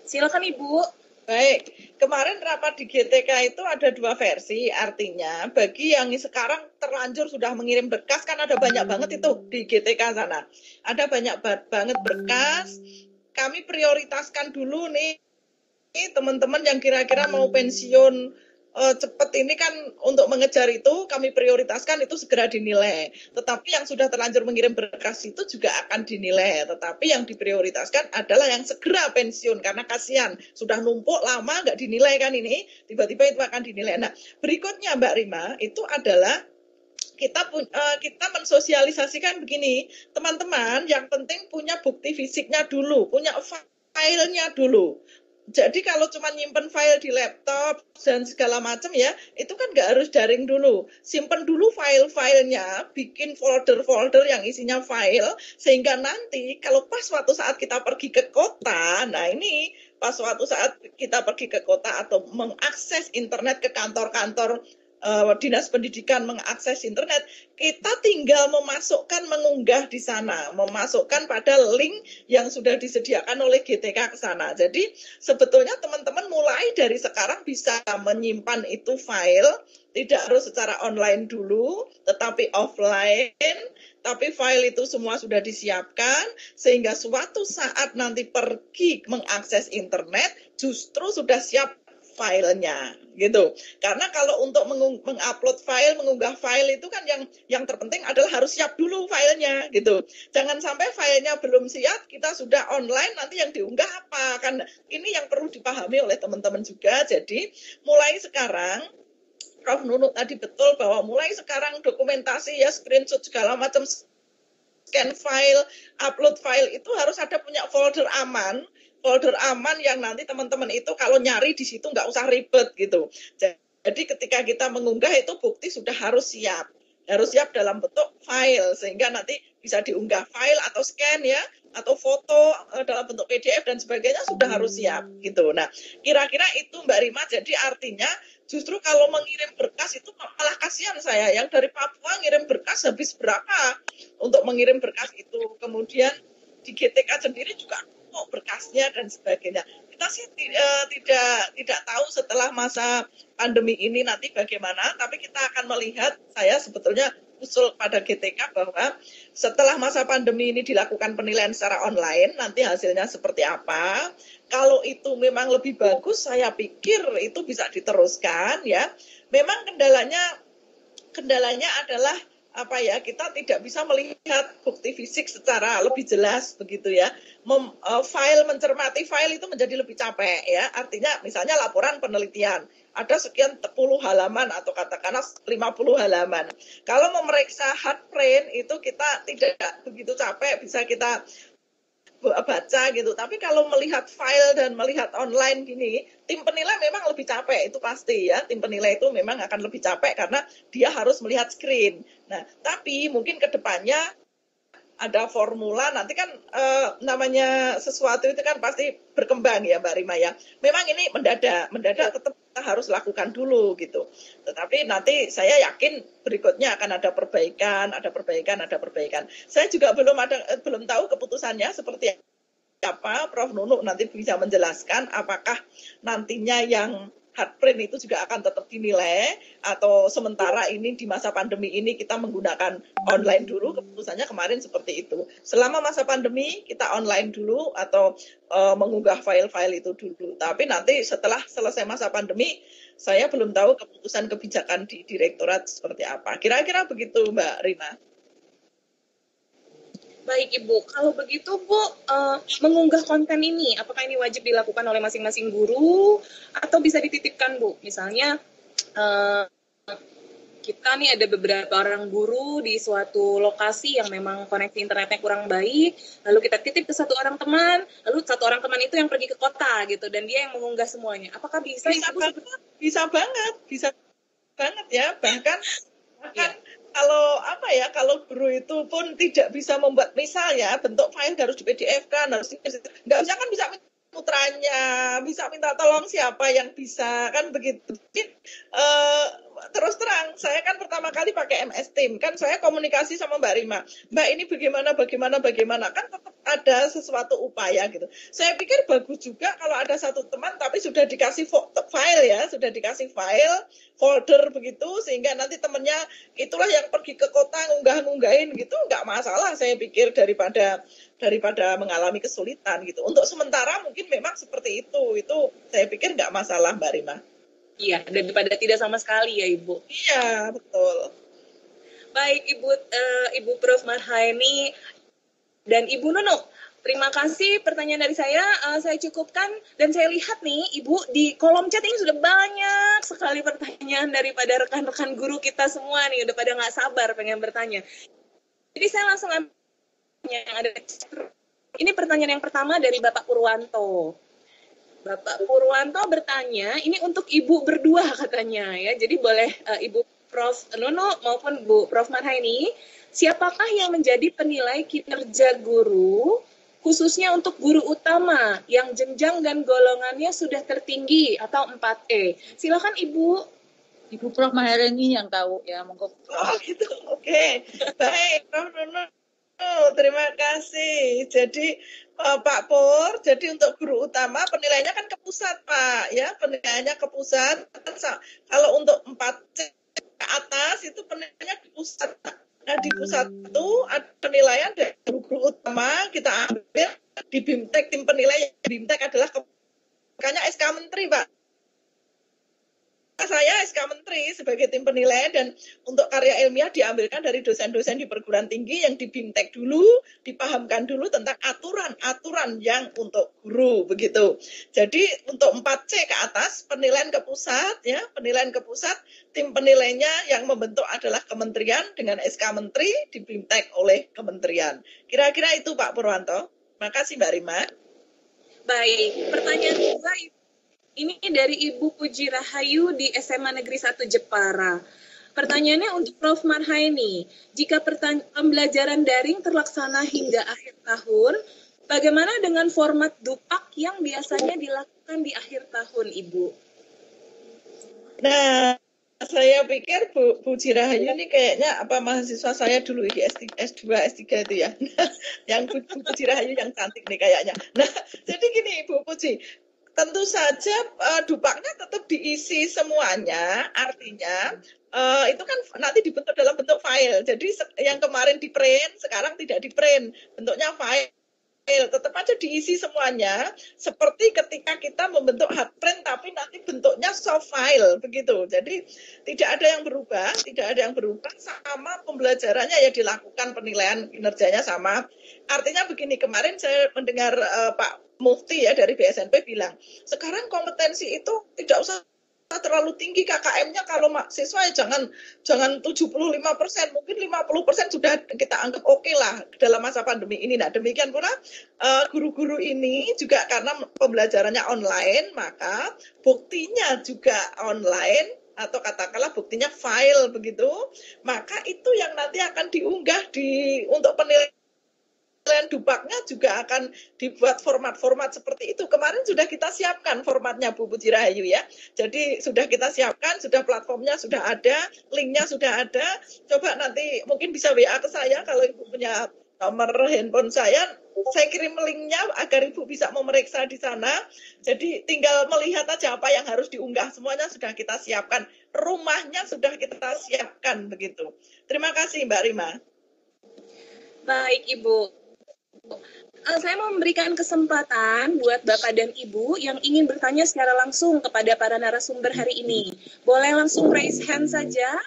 Silakan Ibu. Baik, kemarin rapat di GTK itu ada 2 versi, artinya bagi yang sekarang terlanjur sudah mengirim berkas, kan ada banyak banget itu di GTK sana. Ada banyak banget berkas, kami prioritaskan dulu nih teman-teman yang kira-kira mau pensiun cepat ini kan, untuk mengejar itu kami prioritaskan itu segera dinilai. Tetapi yang sudah terlanjur mengirim berkas itu juga akan dinilai. Tetapi yang diprioritaskan adalah yang segera pensiun, karena kasihan sudah numpuk lama nggak dinilai kan ini, tiba-tiba itu akan dinilai. Nah, berikutnya Mbak Rima itu adalah kita mensosialisasikan begini, teman-teman yang penting punya bukti fisiknya dulu, punya filenya dulu. Jadi kalau cuma nyimpen file di laptop dan segala macam ya, itu kan nggak harus daring dulu. Simpen dulu file-filenya, bikin folder-folder yang isinya file, sehingga nanti kalau pas suatu saat kita pergi ke kota, nah ini pas suatu saat kita pergi ke kota atau mengakses internet ke kantor-kantor Dinas Pendidikan mengakses internet, kita tinggal mengunggah di sana, memasukkan pada link yang sudah disediakan oleh GTK ke sana. Jadi sebetulnya teman-teman mulai dari sekarang bisa menyimpan itu file, tidak harus secara online dulu, tetapi offline, tapi file itu semua sudah disiapkan, sehingga suatu saat nanti pergi mengakses internet, justru sudah siap filenya gitu. Karena kalau untuk mengupload file, mengunggah file itu kan yang terpenting adalah harus siap dulu filenya gitu. Jangan sampai filenya belum siap, kita sudah online, nanti yang diunggah apa? Kan ini yang perlu dipahami oleh teman-teman juga. Jadi mulai sekarang, Prof. Nunuk tadi betul bahwa mulai sekarang dokumentasi ya, screenshot segala macam, scan file, upload file itu harus ada punya folder aman yang nanti teman-teman itu kalau nyari di situ nggak usah ribet gitu. Jadi ketika kita mengunggah itu bukti sudah harus siap dalam bentuk file, sehingga nanti bisa diunggah file atau scan ya, atau foto dalam bentuk PDF dan sebagainya sudah harus siap gitu. Nah, kira-kira itu Mbak Rima. Jadi artinya justru kalau mengirim berkas itu malah kasihan saya, yang dari Papua ngirim berkas habis berapa untuk mengirim berkas itu. Kemudian di GTK sendiri juga berkasnya dan sebagainya. Kita sih tidak tahu setelah masa pandemi ini nanti bagaimana, tapi kita akan melihat, saya sebetulnya usul pada GTK bahwa setelah masa pandemi ini dilakukan penilaian secara online, nanti hasilnya seperti apa. Kalau itu memang lebih bagus, saya pikir itu bisa diteruskan ya. Memang kendalanya adalah kita tidak bisa melihat bukti fisik secara lebih jelas begitu ya. Mencermati file itu menjadi lebih capek ya. Artinya misalnya laporan penelitian, ada sekian 10 halaman atau katakanlah 50 halaman. Kalau memeriksa hard print itu kita tidak begitu capek, bisa kita baca gitu. Tapi kalau melihat file dan melihat online gini, tim penilai memang lebih capek, itu pasti ya. Tim penilai itu memang akan lebih capek karena dia harus melihat screen. Nah, tapi mungkin ke depannya ada formula, nanti kan namanya sesuatu itu kan pasti berkembang ya Mbak Rima ya. Memang ini mendadak tetap kita harus lakukan dulu gitu. Tetapi nanti saya yakin berikutnya akan ada perbaikan. Saya juga belum tahu keputusannya seperti apa. Prof Nunuk nanti bisa menjelaskan apakah nantinya yang hard print itu juga akan tetap dinilai atau sementara ini di masa pandemi ini kita menggunakan online dulu. Keputusannya kemarin seperti itu. Selama masa pandemi kita online dulu atau mengunggah file-file itu dulu. Tapi nanti setelah selesai masa pandemi saya belum tahu keputusan kebijakan di direktorat seperti apa. Kira-kira begitu Mbak Rina. Baik Ibu, kalau begitu Bu, mengunggah konten ini, apakah ini wajib dilakukan oleh masing-masing guru atau bisa dititipkan Bu? Misalnya kita nih ada beberapa orang guru di suatu lokasi yang memang koneksi internetnya kurang baik, lalu kita titip ke satu orang teman, lalu satu orang teman itu yang pergi ke kota gitu, dan dia yang mengunggah semuanya. Apakah bisa? Bisa banget ya, bahkan kalau guru itu pun tidak bisa membuat, misalnya bentuk file harus di PDF kan, harus nggak bisa kan, bisa putranya, bisa minta tolong siapa yang bisa kan begitu. Terus terang, saya kan pertama kali pakai MS Team, kan saya komunikasi sama Mbak Rima, Mbak ini bagaimana, kan tetap ada sesuatu upaya gitu. Saya pikir bagus juga kalau ada satu teman tapi sudah dikasih file ya, sudah dikasih file, folder begitu, sehingga nanti temennya itulah yang pergi ke kota ngunggah-ngunggahin gitu, nggak masalah saya pikir daripada mengalami kesulitan gitu. Untuk sementara mungkin memang seperti itu saya pikir nggak masalah Mbak Rima. Iya, daripada tidak sama sekali ya Ibu. Iya, betul. Baik Ibu Prof Marhaini dan Ibu Nunuk, terima kasih pertanyaan dari saya cukupkan, dan saya lihat nih Ibu di kolom chat ini sudah banyak sekali pertanyaan daripada rekan-rekan guru kita semua nih, udah pada nggak sabar pengen bertanya. Jadi saya langsung yang ada. Ini pertanyaan yang pertama dari Bapak Purwanto. Bapak Purwanto bertanya, ini untuk Ibu berdua katanya ya. Jadi boleh Ibu Prof Nunuk maupun Bu Prof Marhaini, siapakah yang menjadi penilai kinerja guru khususnya untuk guru utama yang jenjang dan golongannya sudah tertinggi atau 4E? Silakan Ibu. Ibu Prof Marhaini yang tahu ya, monggo. Oh gitu, oke. Baik, Prof Nunuk. Terima kasih. Jadi Pak Pur, jadi untuk guru utama penilaiannya kan ke pusat Pak, ya penilaiannya ke pusat. Kalau untuk 4C ke atas itu penilaiannya di pusat. Nah di pusat itu ada penilaian dari guru utama, kita ambil di BIMTEK, tim penilai BIMTEK adalah makanya SK Menteri Pak. Saya SK Menteri sebagai tim penilai, dan untuk karya ilmiah diambilkan dari dosen-dosen di perguruan tinggi yang di BIMTEK dulu, dipahamkan dulu tentang aturan yang untuk guru begitu. Jadi untuk 4C ke atas penilaian ke pusat ya, penilaian ke pusat, tim penilainya yang membentuk adalah kementerian dengan SK Menteri, di BIMTEK oleh kementerian. Kira-kira itu Pak Purwanto. Makasih Mbak Rima. Baik, pertanyaan kedua ini dari Ibu Puji Rahayu di SMA Negeri 1 Jepara. Pertanyaannya untuk Prof Marhaini, jika pembelajaran daring terlaksana hingga akhir tahun, bagaimana dengan format dupak yang biasanya dilakukan di akhir tahun, Ibu? Nah, saya pikir Bu Puji Rahayu ini kayaknya mahasiswa saya dulu di S2, S3 itu ya. Yang Bu Puji Rahayu yang cantik nih kayaknya. Nah, jadi gini Bu Puji, tentu saja dupaknya tetap diisi semuanya, artinya itu kan nanti dibentuk dalam bentuk file. Jadi yang kemarin di print, sekarang tidak di print, bentuknya file. Tetap aja diisi semuanya, seperti ketika kita membentuk hard print, tapi nanti bentuknya soft file, begitu. Jadi tidak ada yang berubah, sama pembelajarannya ya dilakukan, penilaian kinerjanya sama. Artinya begini, kemarin saya mendengar Pak Mufti ya dari BSNP bilang, sekarang kompetensi itu tidak usah terlalu tinggi KKM-nya, kalau mahasiswa ya jangan 75%, mungkin 50% sudah kita anggap oke lah dalam masa pandemi ini. Nah, demikian pula guru-guru ini juga karena pembelajarannya online, maka buktinya juga online, atau katakanlah buktinya file begitu, maka itu yang nanti akan diunggah untuk penilaian Dupaknya juga akan dibuat format-format seperti itu. Kemarin sudah kita siapkan formatnya, Bu Puji Rahayu ya. Jadi sudah kita siapkan, sudah platformnya sudah ada, linknya sudah ada. Coba nanti mungkin bisa WA ke saya kalau Ibu punya nomor handphone saya kirim linknya agar Ibu bisa memeriksa di sana. Jadi tinggal melihat aja apa yang harus diunggah. Semuanya sudah kita siapkan. Rumahnya sudah kita siapkan begitu. Terima kasih Mbak Rima. Baik Ibu. Saya mau memberikan kesempatan buat Bapak dan Ibu yang ingin bertanya secara langsung kepada para narasumber hari ini. Boleh langsung raise hand saja.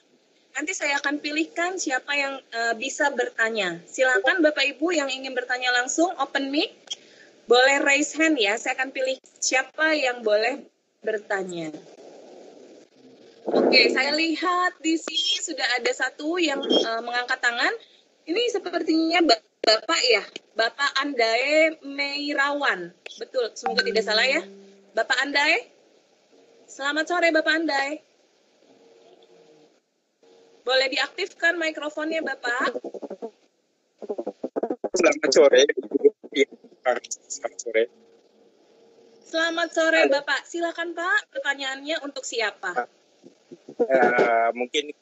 Nanti saya akan pilihkan siapa yang bisa bertanya. Silakan Bapak Ibu yang ingin bertanya langsung, open mic. Boleh raise hand ya, saya akan pilih siapa yang boleh bertanya. Oke, saya lihat di sini sudah ada satu yang mengangkat tangan. Ini sepertinya Bapak ya, Bapak Andae Meirawan. Betul, semoga tidak salah ya. Bapak Andae, selamat sore Bapak Andae. Boleh diaktifkan mikrofonnya Bapak. Selamat sore. Selamat sore. Selamat sore Bapak, silakan Pak, pertanyaannya untuk siapa? Mungkin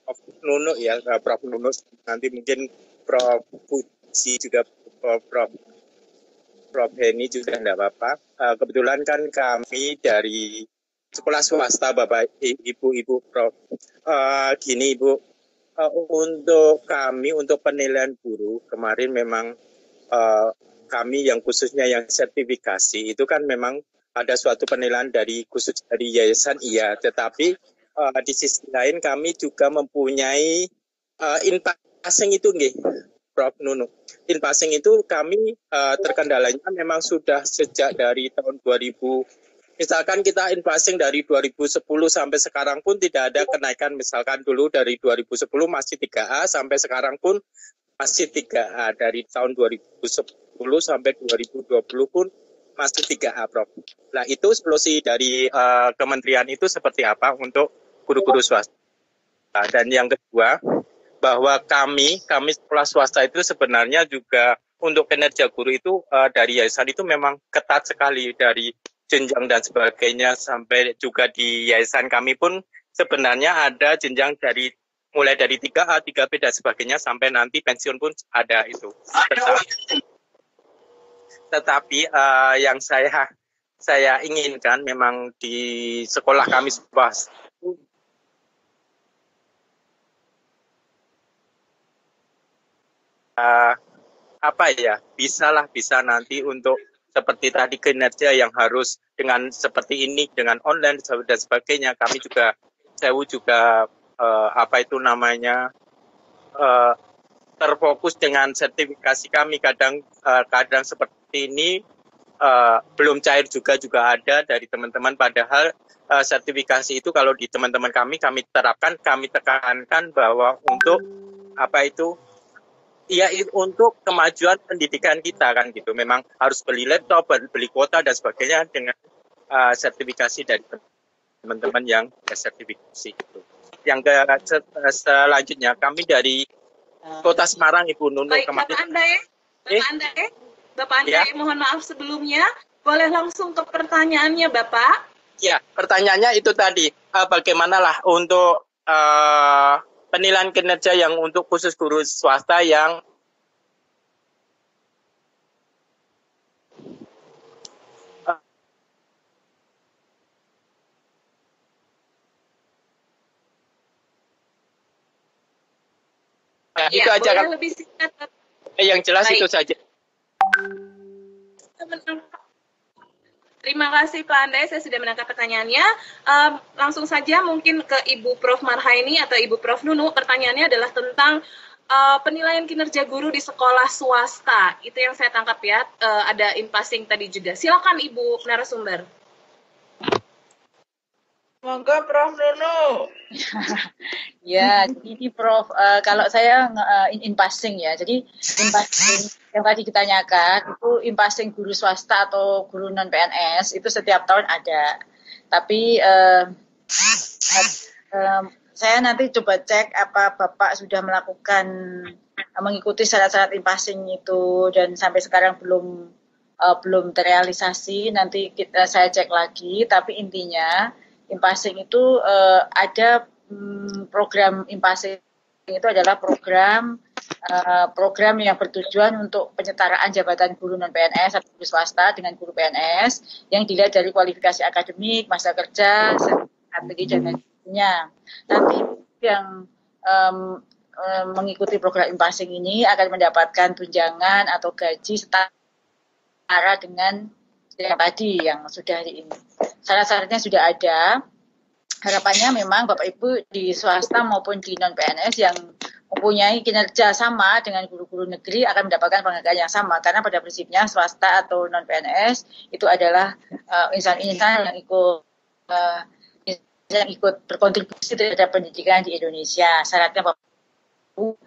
Prof. Nunu ya, Prof. Nunu, nanti mungkin Prof. Puji juga, Prof. Heni juga enggak apa-apa. Kebetulan kan kami dari sekolah swasta, Bapak, Ibu, Prof. Gini Ibu, untuk kami, untuk penilaian guru, kemarin memang kami yang khususnya yang sertifikasi, itu kan memang ada suatu penilaian khusus dari yayasan, iya, tetapi di sisi lain kami juga mempunyai in-passing itu nggih, Prof. Nunu. In-passing itu kami terkendalanya memang sudah sejak dari tahun 2000. Misalkan kita in-passing dari 2010 sampai sekarang pun tidak ada kenaikan. Misalkan dulu dari 2010 masih 3A sampai sekarang pun masih 3A. Dari tahun 2010 sampai 2020 pun masih 3A, Prof. Nah, itu solusi dari kementerian itu seperti apa untuk guru-guru swasta? Dan yang kedua, bahwa kami sekolah swasta itu sebenarnya juga untuk kinerja guru itu dari yayasan itu memang ketat sekali, dari jenjang dan sebagainya, sampai juga di yayasan kami pun sebenarnya ada jenjang dari mulai dari 3A, 3B dan sebagainya sampai nanti pensiun pun ada itu. Tetapi yang saya inginkan memang di sekolah kami swasta bisa nanti untuk seperti tadi kinerja yang harus dengan seperti ini, dengan online dan sebagainya. Kami juga, terfokus dengan sertifikasi kami. Kadang seperti ini belum cair juga ada dari teman-teman. Padahal sertifikasi itu kalau di teman-teman kami terapkan, kami tekankan bahwa untuk untuk kemajuan pendidikan kita kan gitu. Memang harus beli laptop, beli kuota dan sebagainya dengan sertifikasi dari teman-teman yang sertifikasi gitu. Yang selanjutnya kami dari Kota Semarang, Ibu Nunu. Baik, Bapak Andae, mohon maaf sebelumnya. Boleh langsung ke pertanyaannya Bapak? Ya, pertanyaannya itu tadi, bagaimanalah untuk penilaian kinerja yang untuk khusus guru swasta yang itu aja kan. Lebih singkat. Yang jelas baik. Itu saja. Terima kasih Pak Andae, saya sudah menangkap pertanyaannya. Langsung saja mungkin ke Ibu Prof. Marhaini atau Ibu Prof. Nunu. Pertanyaannya adalah tentang penilaian kinerja guru di sekolah swasta. Itu yang saya tangkap ya, ada in passing tadi juga. Silakan Ibu narasumber. Monggo Prof Nunu. Ya, jadi ini Prof, kalau saya in passing ya, jadi in passing yang tadi ditanyakan itu in passing guru swasta atau guru non PNS itu setiap tahun ada. Tapi saya nanti coba cek apa Bapak sudah melakukan mengikuti syarat-syarat in passing itu dan sampai sekarang belum terrealisasi. Nanti saya cek lagi. Tapi intinya in passing itu ada program in passing itu adalah program yang bertujuan untuk penyetaraan jabatan guru non PNS atau guru swasta dengan guru PNS yang dilihat dari kualifikasi akademik, masa kerja, strategi dan lain-lainnya. Nanti yang mengikuti program in passing ini akan mendapatkan tunjangan atau gaji setara dengan yang tadi yang sudah ini. Syarat-syaratnya sudah ada. Harapannya memang Bapak Ibu di swasta maupun di non PNS yang mempunyai kinerja sama dengan guru-guru negeri akan mendapatkan penghargaan yang sama, karena pada prinsipnya swasta atau non PNS itu adalah insan-insan yang ikut berkontribusi terhadap pendidikan di Indonesia. Syaratnya Bapak Ibu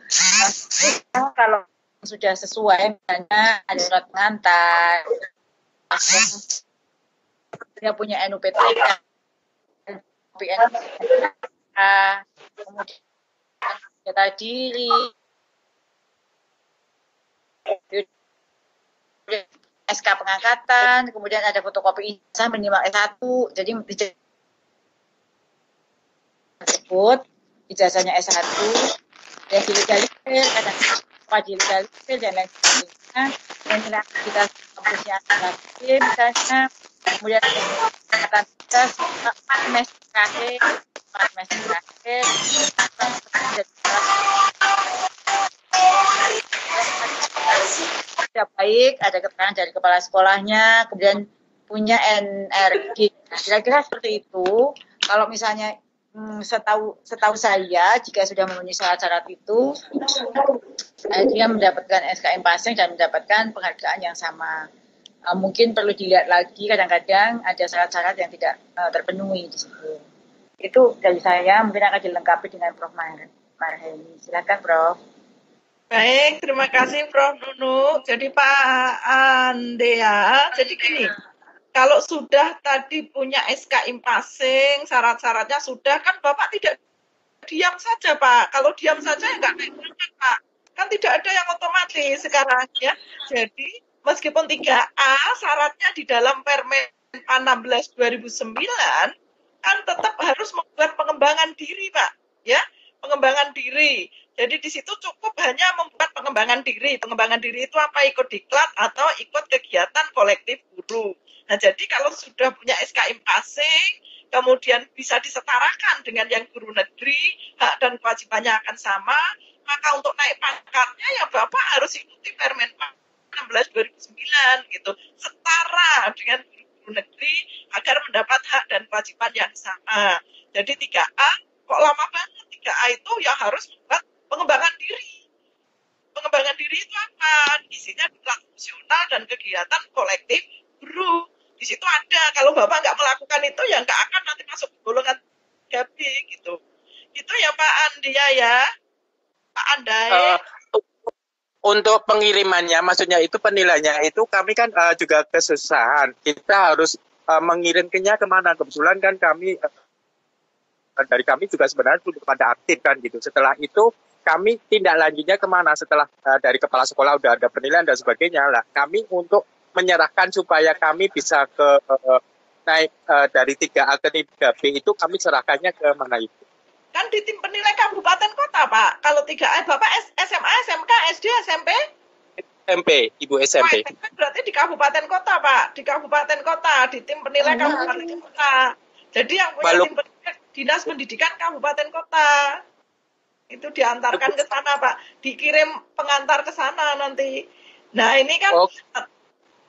kalau sudah sesuai, misalnya ada surat pengantar, dia punya NUPT, kemudian data diri, SK pengangkatan, kemudian ada fotokopi ijazah minimal S1, jadi tersebut ijazahnya S1 yang dilegalisir, kadang dilegalisir dan lain sebagainya, dan nilai kita kampusnya lagi misalnya, kemudian ada tes 4 semester terakhir, sudah baik, ada keterangan dari kepala sekolahnya, kemudian punya NRG. Nah, kira-kira seperti itu. Kalau misalnya setahu saya, jika sudah memenuhi syarat-syarat itu, dia mendapatkan SKM passing dan mendapatkan penghargaan yang sama. Mungkin perlu dilihat lagi, kadang-kadang ada syarat-syarat yang tidak terpenuhi di situ. Itu dari saya, mungkin akan dilengkapi dengan Prof. Marheni. Silakan Prof. Baik, terima kasih Prof. Nunu. Jadi Pak Andea, jadi gini, kalau sudah tadi punya SK in passing, syarat-syaratnya sudah, kan Bapak tidak diam saja Pak. Kalau diam saja ya nggak naik pangkat Pak. Kan tidak ada yang otomatis sekarang ya. Jadi meskipun 3A syaratnya di dalam Permen 16 2009 kan tetap harus membuat pengembangan diri Pak. Ya, pengembangan diri. Jadi di situ cukup hanya membuat pengembangan diri. Pengembangan diri itu apa? Ikut diklat atau ikut kegiatan kolektif guru. Nah, jadi kalau sudah punya SK in passing, kemudian bisa disetarakan dengan yang guru negeri, hak dan kewajibannya akan sama, maka untuk naik pangkatnya ya Bapak harus ikuti Permen 16 2009 gitu. Setara dengan guru negeri agar mendapat hak dan kewajiban yang sama. Jadi 3A kok lama banget? 3A itu ya harus membuat pengembangan diri. Pengembangan diri itu apa? Isinya diklat fungsional dan kegiatan kolektif guru. Di situ ada. Kalau Bapak nggak melakukan itu ya nggak akan nanti masuk golongan 3B gitu. Itu ya Pak Andia ya. Pak Andai. Untuk pengirimannya, maksudnya itu penilaiannya itu kami kan juga kesusahan. Kita harus mengirimkannya kemana? Kebetulan kan kami dari kami juga sebenarnya sudah pada aktif kan gitu. Setelah itu kami tindak lanjutnya kemana? Setelah dari kepala sekolah udah ada penilaian dan sebagainya lah. Kami untuk menyerahkan supaya kami bisa ke naik dari 3A ke 3B itu kami serahkannya ke mana itu? Kan di tim penilai kabupaten kota Pak. Kalau 3A Bapak SMA, SMK, SD, SMP? SMP, Ibu SMP. SMP berarti di kabupaten kota Pak. Di kabupaten kota, di tim penilai kabupaten kota. Jadi yang punya tim penilai Dinas Pendidikan Kabupaten Kota. Itu diantarkan ke sana Pak. Dikirim pengantar ke sana nanti. Nah ini kan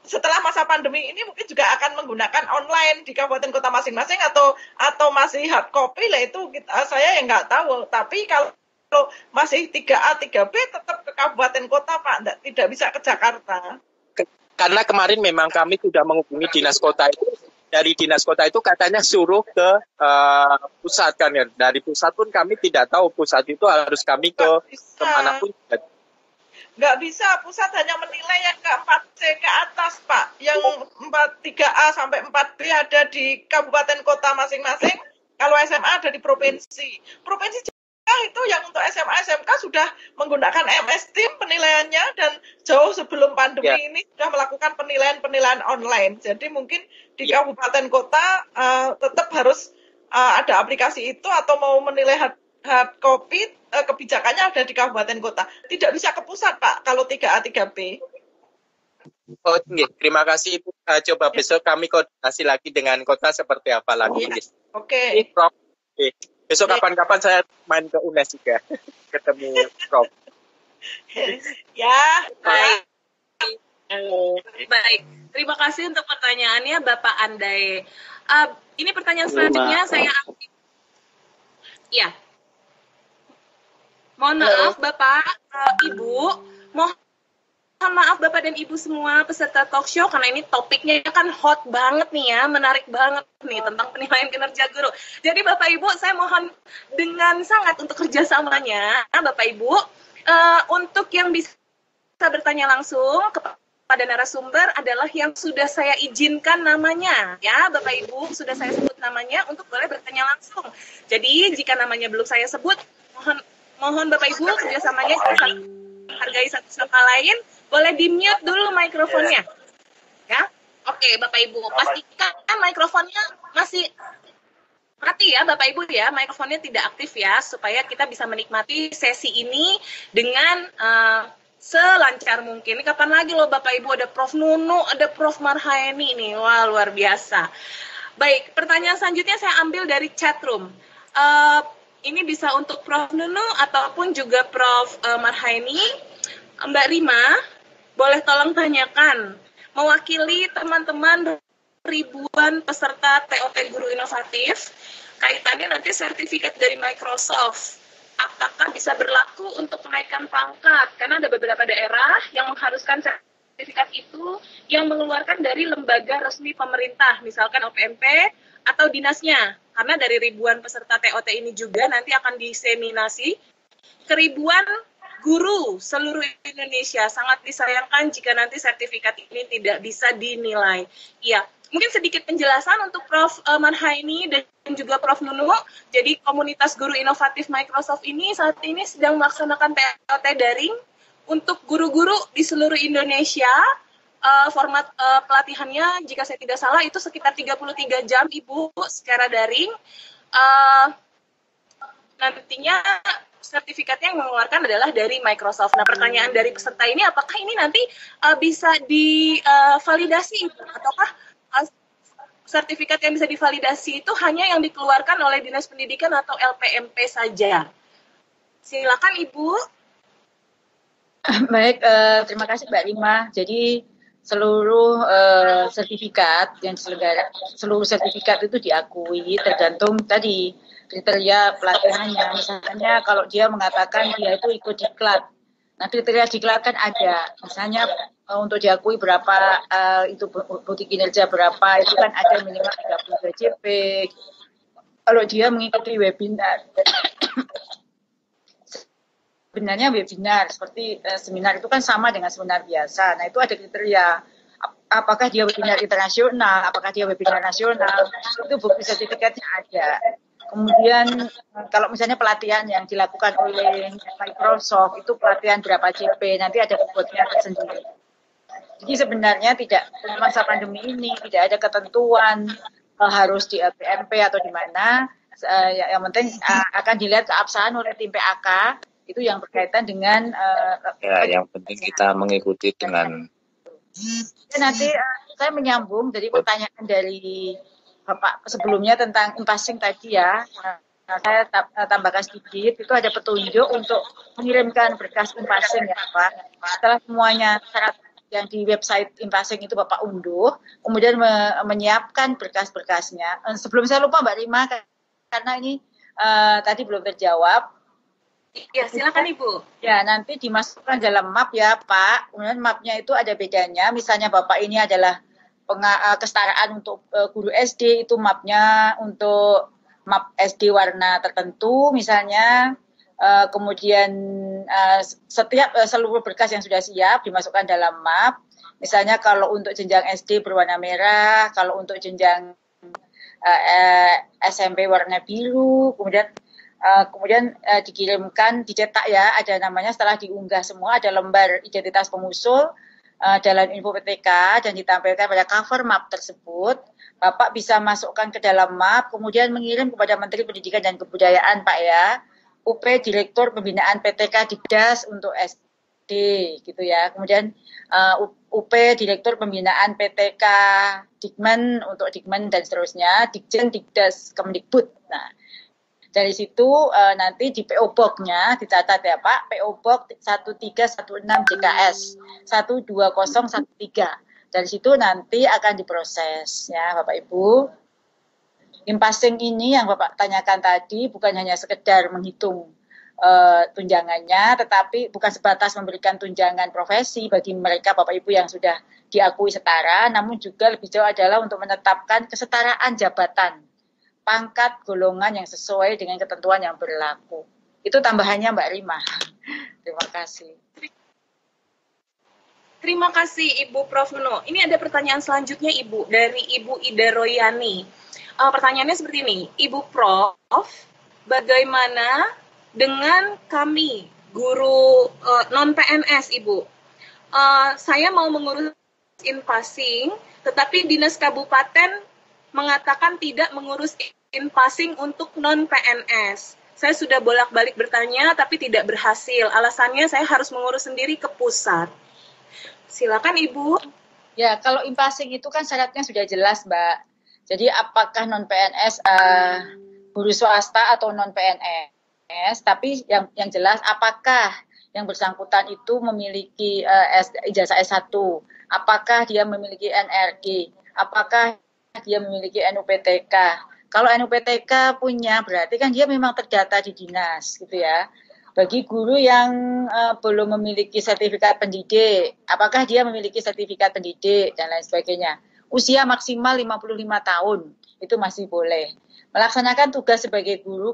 setelah masa pandemi ini mungkin juga akan menggunakan online di kabupaten kota masing-masing atau masih hard copy lah itu saya yang nggak tahu. Tapi kalau masih 3A, 3B tetap ke kabupaten kota Pak, tidak bisa ke Jakarta. Karena kemarin memang kami sudah menghubungi dinas kota itu dari dinas kota itu katanya suruh ke pusat kan ya. Dari pusat pun kami tidak tahu pusat itu harus kami kemana pun. Nggak bisa, pusat hanya menilai yang ke 4C ke atas, Pak. Yang 3A sampai 4B ada di kabupaten kota masing-masing. Kalau SMA ada di provinsi. Provinsi itu yang untuk SMA SMK sudah menggunakan MS Team penilaiannya, dan jauh sebelum pandemi ini sudah melakukan penilaian online. Jadi mungkin di kabupaten kota tetap harus ada aplikasi itu, atau mau menilai hard copy kebijakannya ada di kabupaten kota. Tidak bisa ke pusat, Pak, kalau 3A 3B. Oh, terima kasih Ibu. Coba besok kami koordinasi lagi dengan kota seperti apa lagi. Oke. Prof. Besok kapan-kapan saya main ke UNES juga. Ketemu Prof. Ya, baik. Baik, terima kasih untuk pertanyaannya Bapak Andai. Ini pertanyaan selanjutnya saya ambil. Ya. Mohon maaf Bapak, Ibu, mohon maaf Bapak dan Ibu semua peserta talk show, karena ini topiknya kan hot banget nih ya, menarik banget nih tentang penilaian kinerja guru. Jadi Bapak Ibu, saya mohon dengan sangat untuk kerjasamanya Bapak Ibu, untuk yang bisa bertanya langsung kepada narasumber adalah yang sudah saya izinkan namanya, ya Bapak Ibu, sudah saya sebut namanya untuk boleh bertanya langsung. Jadi jika namanya belum saya sebut, mohon Bapak Ibu kerjasamanya hargai satu sama lain, boleh di-mute dulu mikrofonnya. Ya. Oke, Bapak Ibu, pastikan mikrofonnya masih mati ya Bapak Ibu ya, mikrofonnya tidak aktif ya, supaya kita bisa menikmati sesi ini dengan selancar mungkin. Kapan lagi loh Bapak Ibu, ada Prof Nunu, ada Prof Marhaeni nih, wah luar biasa. Baik, pertanyaan selanjutnya saya ambil dari chatroom. Ini bisa untuk Prof Nunu ataupun juga Prof Marhaeni. Mbak Rima, boleh tolong tanyakan, mewakili teman-teman ribuan peserta TOT Guru Inovatif, kaitannya nanti sertifikat dari Microsoft, apakah bisa berlaku untuk kenaikan pangkat? Karena ada beberapa daerah yang mengharuskan sertifikat itu yang mengeluarkan dari lembaga resmi pemerintah, misalkan OPMP atau dinasnya. Karena dari ribuan peserta TOT ini juga nanti akan diseminasi ke ribuan guru seluruh Indonesia. Sangat disayangkan jika nanti sertifikat ini tidak bisa dinilai. Ya, mungkin sedikit penjelasan untuk Prof. Marhaeni dan juga Prof. Nunu. Jadi komunitas guru inovatif Microsoft ini saat ini sedang melaksanakan TOT daring untuk guru-guru di seluruh Indonesia. Format pelatihannya jika saya tidak salah itu sekitar 33 jam Ibu secara daring. Nantinya sertifikatnya yang mengeluarkan adalah dari Microsoft. Nah, pertanyaan dari peserta ini, apakah ini nanti bisa divalidasi ataukah sertifikat yang bisa divalidasi itu hanya yang dikeluarkan oleh Dinas Pendidikan atau LPMP saja? Silakan Ibu. Baik, terima kasih Mbak Rima. Jadi seluruh sertifikat yang seluruh sertifikat itu diakui tergantung tadi kriteria pelatihannya. Misalnya kalau dia mengatakan dia itu ikut diklat, nah kriteria diklat kan ada. Misalnya untuk diakui berapa itu bukti kinerja berapa itu kan ada minimal 32 JP. Kalau dia mengikuti webinar, sebenarnya webinar seperti seminar itu kan sama dengan seminar biasa. Nah itu ada kriteria. Apakah dia webinar internasional, apakah dia webinar nasional, itu bukti sertifikatnya ada. Kemudian kalau misalnya pelatihan yang dilakukan oleh Microsoft itu pelatihan berapa JP, nanti ada bobotnya tersendiri. Jadi sebenarnya tidak masa pandemi ini tidak ada ketentuan harus di LPMP atau di mana. Yang penting akan dilihat keabsahan oleh tim PAK itu yang berkaitan dengan. Yang penting kita mengikuti dengan. Nanti saya menyambung dari pertanyaan dari Bapak sebelumnya tentang impasing tadi ya. Saya tambahkan sedikit, itu ada petunjuk untuk mengirimkan berkas impasing ya Pak. Setelah semuanya syarat yang di website impasing itu Bapak unduh, kemudian menyiapkan berkas-berkasnya. Sebelum saya lupa Mbak Rima, karena ini tadi belum terjawab. Ya, silakan Ibu. Ya, nanti dimasukkan dalam map ya Pak. Kemudian mapnya itu ada bedanya. Misalnya Bapak ini adalah kesetaraan untuk guru SD itu mapnya untuk map SD warna tertentu misalnya. Kemudian setiap seluruh berkas yang sudah siap dimasukkan dalam map. Misalnya kalau untuk jenjang SD berwarna merah, kalau untuk jenjang SMP warna biru, kemudian dikirimkan, dicetak ya, ada namanya setelah diunggah semua ada lembar identitas pengusul dalam info PTK dan ditampilkan pada cover map tersebut. Bapak bisa masukkan ke dalam map, kemudian mengirim kepada Menteri Pendidikan dan Kebudayaan, Pak ya. UP Direktur Pembinaan PTK Dikdas untuk SD gitu ya. Kemudian UP Direktur Pembinaan PTK Dikmen untuk Dikmen dan seterusnya, Dikjen Dikdas Kemdikbud. Nah, dari situ nanti di PO Box-nya dicatat ya Pak, PO Box 1316 JKS 12013. Dari situ nanti akan diproses ya Bapak Ibu. Impasing ini yang Bapak tanyakan tadi bukan hanya sekedar menghitung tunjangannya, tetapi bukan sebatas memberikan tunjangan profesi bagi mereka Bapak Ibu yang sudah diakui setara, namun juga lebih jauh adalah untuk menetapkan kesetaraan jabatan, pangkat, golongan yang sesuai dengan ketentuan yang berlaku. Itu tambahannya Mbak Rima. Terima kasih. Terima kasih Ibu Prof. Nuno. Ini ada pertanyaan selanjutnya Ibu, dari Ibu Ida Royani. Pertanyaannya seperti ini, Ibu Prof, bagaimana dengan kami, guru non-PNS Ibu? Saya mau mengurus in-passing, tetapi Dinas Kabupaten mengatakan tidak mengurus in-passing untuk non-PNS. Saya sudah bolak-balik bertanya, tapi tidak berhasil. Alasannya saya harus mengurus sendiri ke pusat. Silakan Ibu. Ya, kalau in-passing itu kan syaratnya sudah jelas, Mbak. Jadi apakah non-PNS guru swasta atau non-PNS, tapi yang jelas apakah yang bersangkutan itu memiliki ijazah S1, apakah dia memiliki NRG, apakah dia memiliki NUPTK. Kalau NUPTK punya berarti kan dia memang terdata di dinas gitu ya. Bagi guru yang belum memiliki sertifikat pendidik, apakah dia memiliki sertifikat pendidik dan lain sebagainya. Usia maksimal 55 tahun, itu masih boleh. Melaksanakan tugas sebagai guru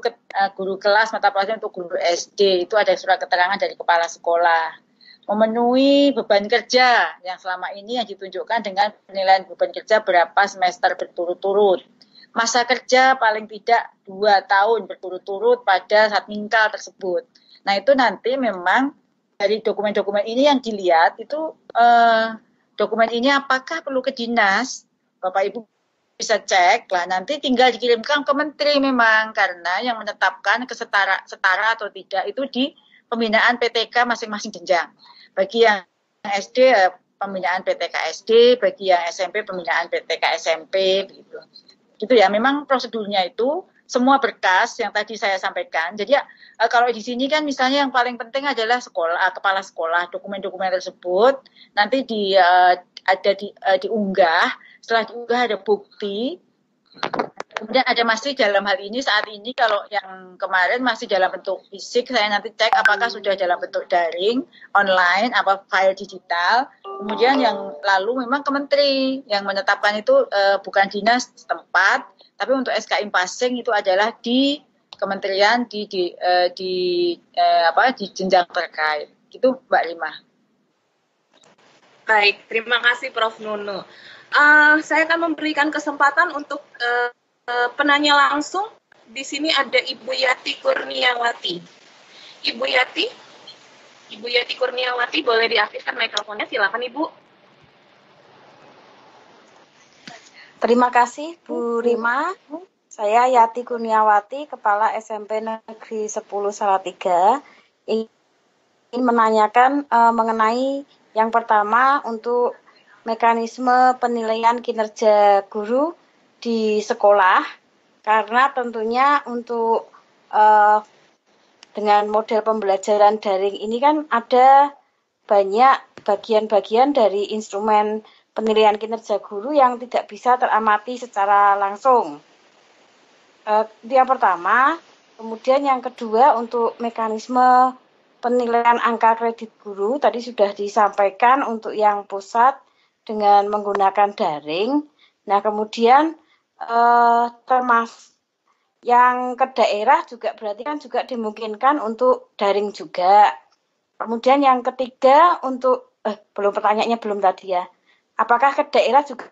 kelas mata pelajaran untuk guru SD, itu ada surat keterangan dari kepala sekolah. Memenuhi beban kerja yang selama ini yang ditunjukkan dengan penilaian beban kerja berapa semester berturut-turut. Masa kerja paling tidak 2 tahun berturut-turut pada saat mingkal tersebut. Nah itu nanti memang dari dokumen-dokumen ini yang dilihat itu dokumen ini apakah perlu ke dinas, Bapak Ibu bisa cek lah, nanti tinggal dikirimkan ke menteri memang, karena yang menetapkan setara atau tidak itu di pembinaan PTK masing-masing jenjang. Bagi yang SD pembinaan PTK SD, bagi yang SMP pembinaan PTK SMP gitu. Gitu ya, memang prosedurnya itu semua berkas yang tadi saya sampaikan. Jadi kalau di sini kan misalnya yang paling penting adalah kepala sekolah, dokumen-dokumen tersebut nanti diunggah. Setelah diunggah ada bukti. Kemudian ada masih dalam hal ini saat ini kalau yang kemarin masih dalam bentuk fisik, saya nanti cek apakah sudah dalam bentuk daring, online, apa file digital. Kemudian yang lalu memang kementeri yang menetapkan itu bukan dinas setempat, tapi untuk SK in-passing itu adalah di kementerian di jenjang terkait. Gitu Mbak Rima. Baik, terima kasih Prof. Nuno. Saya akan memberikan kesempatan untuk penanya langsung. Di sini ada Ibu Yati Kurniawati. Ibu Yati Kurniawati, boleh diaktifkan mikrofonnya, silakan Ibu. Terima kasih Bu Rima. Saya Yati Kurniawati, Kepala SMP Negeri 10 Salatiga. Ingin menanyakan mengenai yang pertama untuk mekanisme penilaian kinerja guru di sekolah, karena tentunya untuk dengan model pembelajaran daring ini kan ada banyak bagian-bagian dari instrumen penilaian kinerja guru yang tidak bisa teramati secara langsung. Itu yang pertama. Kemudian yang kedua untuk mekanisme penilaian angka kredit guru tadi sudah disampaikan untuk yang pusat dengan menggunakan daring. Nah, kemudian termasuk yang ke daerah juga berarti kan juga dimungkinkan untuk daring juga. Kemudian yang ketiga untuk belum pertanyaannya belum tadi ya. Apakah ke daerah juga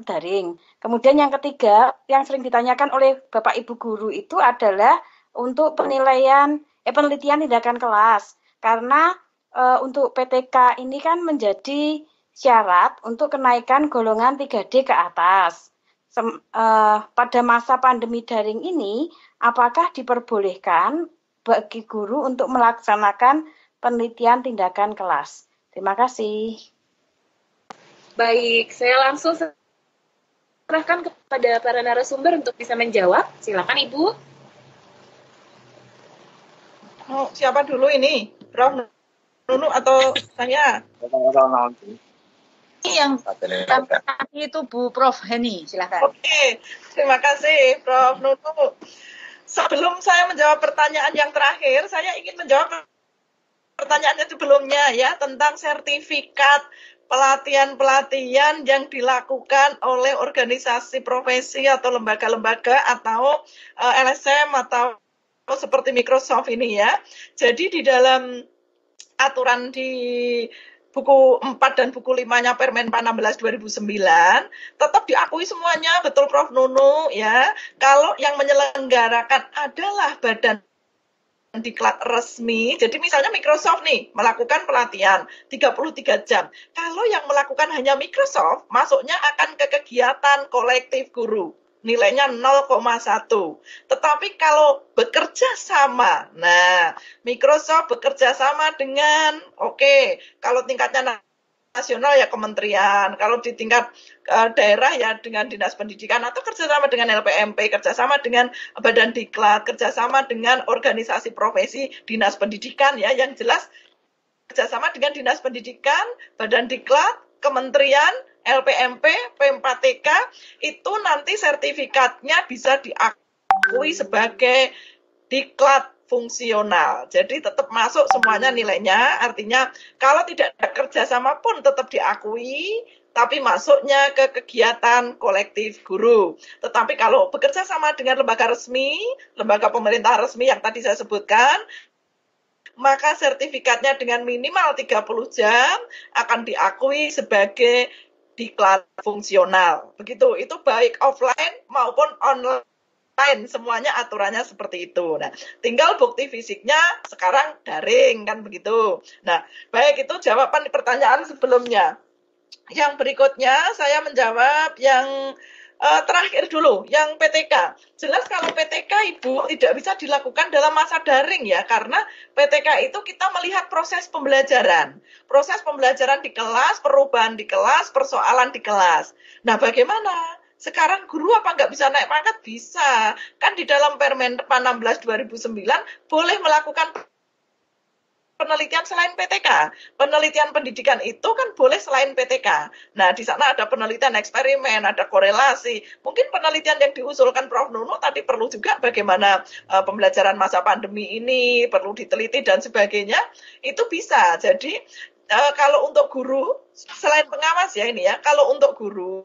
daring? Kemudian yang ketiga yang sering ditanyakan oleh Bapak Ibu guru itu adalah untuk penilaian penelitian tindakan kelas. Karena untuk PTK ini kan menjadi syarat untuk kenaikan golongan 3D ke atas. Pada masa pandemi daring ini, apakah diperbolehkan bagi guru untuk melaksanakan penelitian tindakan kelas? Terima kasih. Baik, saya langsung serahkan kepada para narasumber untuk bisa menjawab. Silakan Ibu. Oh, siapa dulu ini? Prof Nunu atau saya? Yang tadi itu Bu Prof Heni, silakan. Oke, terima kasih Prof Nunu. Sebelum saya menjawab pertanyaan yang terakhir, saya ingin menjawab pertanyaan sebelumnya ya tentang sertifikat pelatihan-pelatihan yang dilakukan oleh organisasi profesi atau lembaga-lembaga atau LSM atau seperti Microsoft ini ya. Jadi di dalam aturan di buku 4 dan buku 5-nya Permen 16 2009 tetap diakui semuanya, betul Prof Nunu ya. Kalau yang menyelenggarakan adalah badan diklat resmi. Jadi misalnya Microsoft nih melakukan pelatihan 33 jam. Kalau yang melakukan hanya Microsoft, masuknya akan ke kegiatan kolektif guru. Nilainya 0,1. Tetapi kalau bekerja sama, nah Microsoft bekerja sama dengan, kalau tingkatnya nasional ya kementerian, kalau di tingkat daerah ya dengan dinas pendidikan atau kerjasama dengan LPMP, kerjasama dengan badan diklat, kerjasama dengan organisasi profesi dinas pendidikan ya, yang jelas kerjasama dengan dinas pendidikan, badan diklat, kementerian, LPMP, P4TK itu nanti sertifikatnya bisa diakui sebagai diklat fungsional. Jadi tetap masuk semuanya nilainya, artinya kalau tidak ada kerjasama pun tetap diakui, tapi masuknya ke kegiatan kolektif guru. Tetapi kalau bekerja sama dengan lembaga resmi, lembaga pemerintah resmi yang tadi saya sebutkan, maka sertifikatnya dengan minimal 30 jam akan diakui sebagai diklat fungsional. Begitu, itu baik offline maupun online. Semuanya aturannya seperti itu. Nah, tinggal bukti fisiknya sekarang daring kan begitu. Nah, baik itu jawaban pertanyaan sebelumnya. Yang berikutnya saya menjawab yang terakhir dulu, yang PTK. Jelas kalau PTK Ibu tidak bisa dilakukan dalam masa daring ya, karena PTK itu kita melihat proses pembelajaran. Proses pembelajaran di kelas, perubahan di kelas, persoalan di kelas. Nah, bagaimana? Sekarang guru apa nggak bisa naik pangkat? Bisa. Kan di dalam Permen 16 2009 boleh melakukan penelitian selain PTK. Penelitian pendidikan itu kan boleh selain PTK. Nah, di sana ada penelitian eksperimen, ada korelasi. Mungkin penelitian yang diusulkan Prof Nunu tadi perlu juga bagaimana pembelajaran masa pandemi ini, perlu diteliti dan sebagainya. Itu bisa. Jadi, kalau untuk guru, selain pengawas ya ini ya, kalau untuk guru,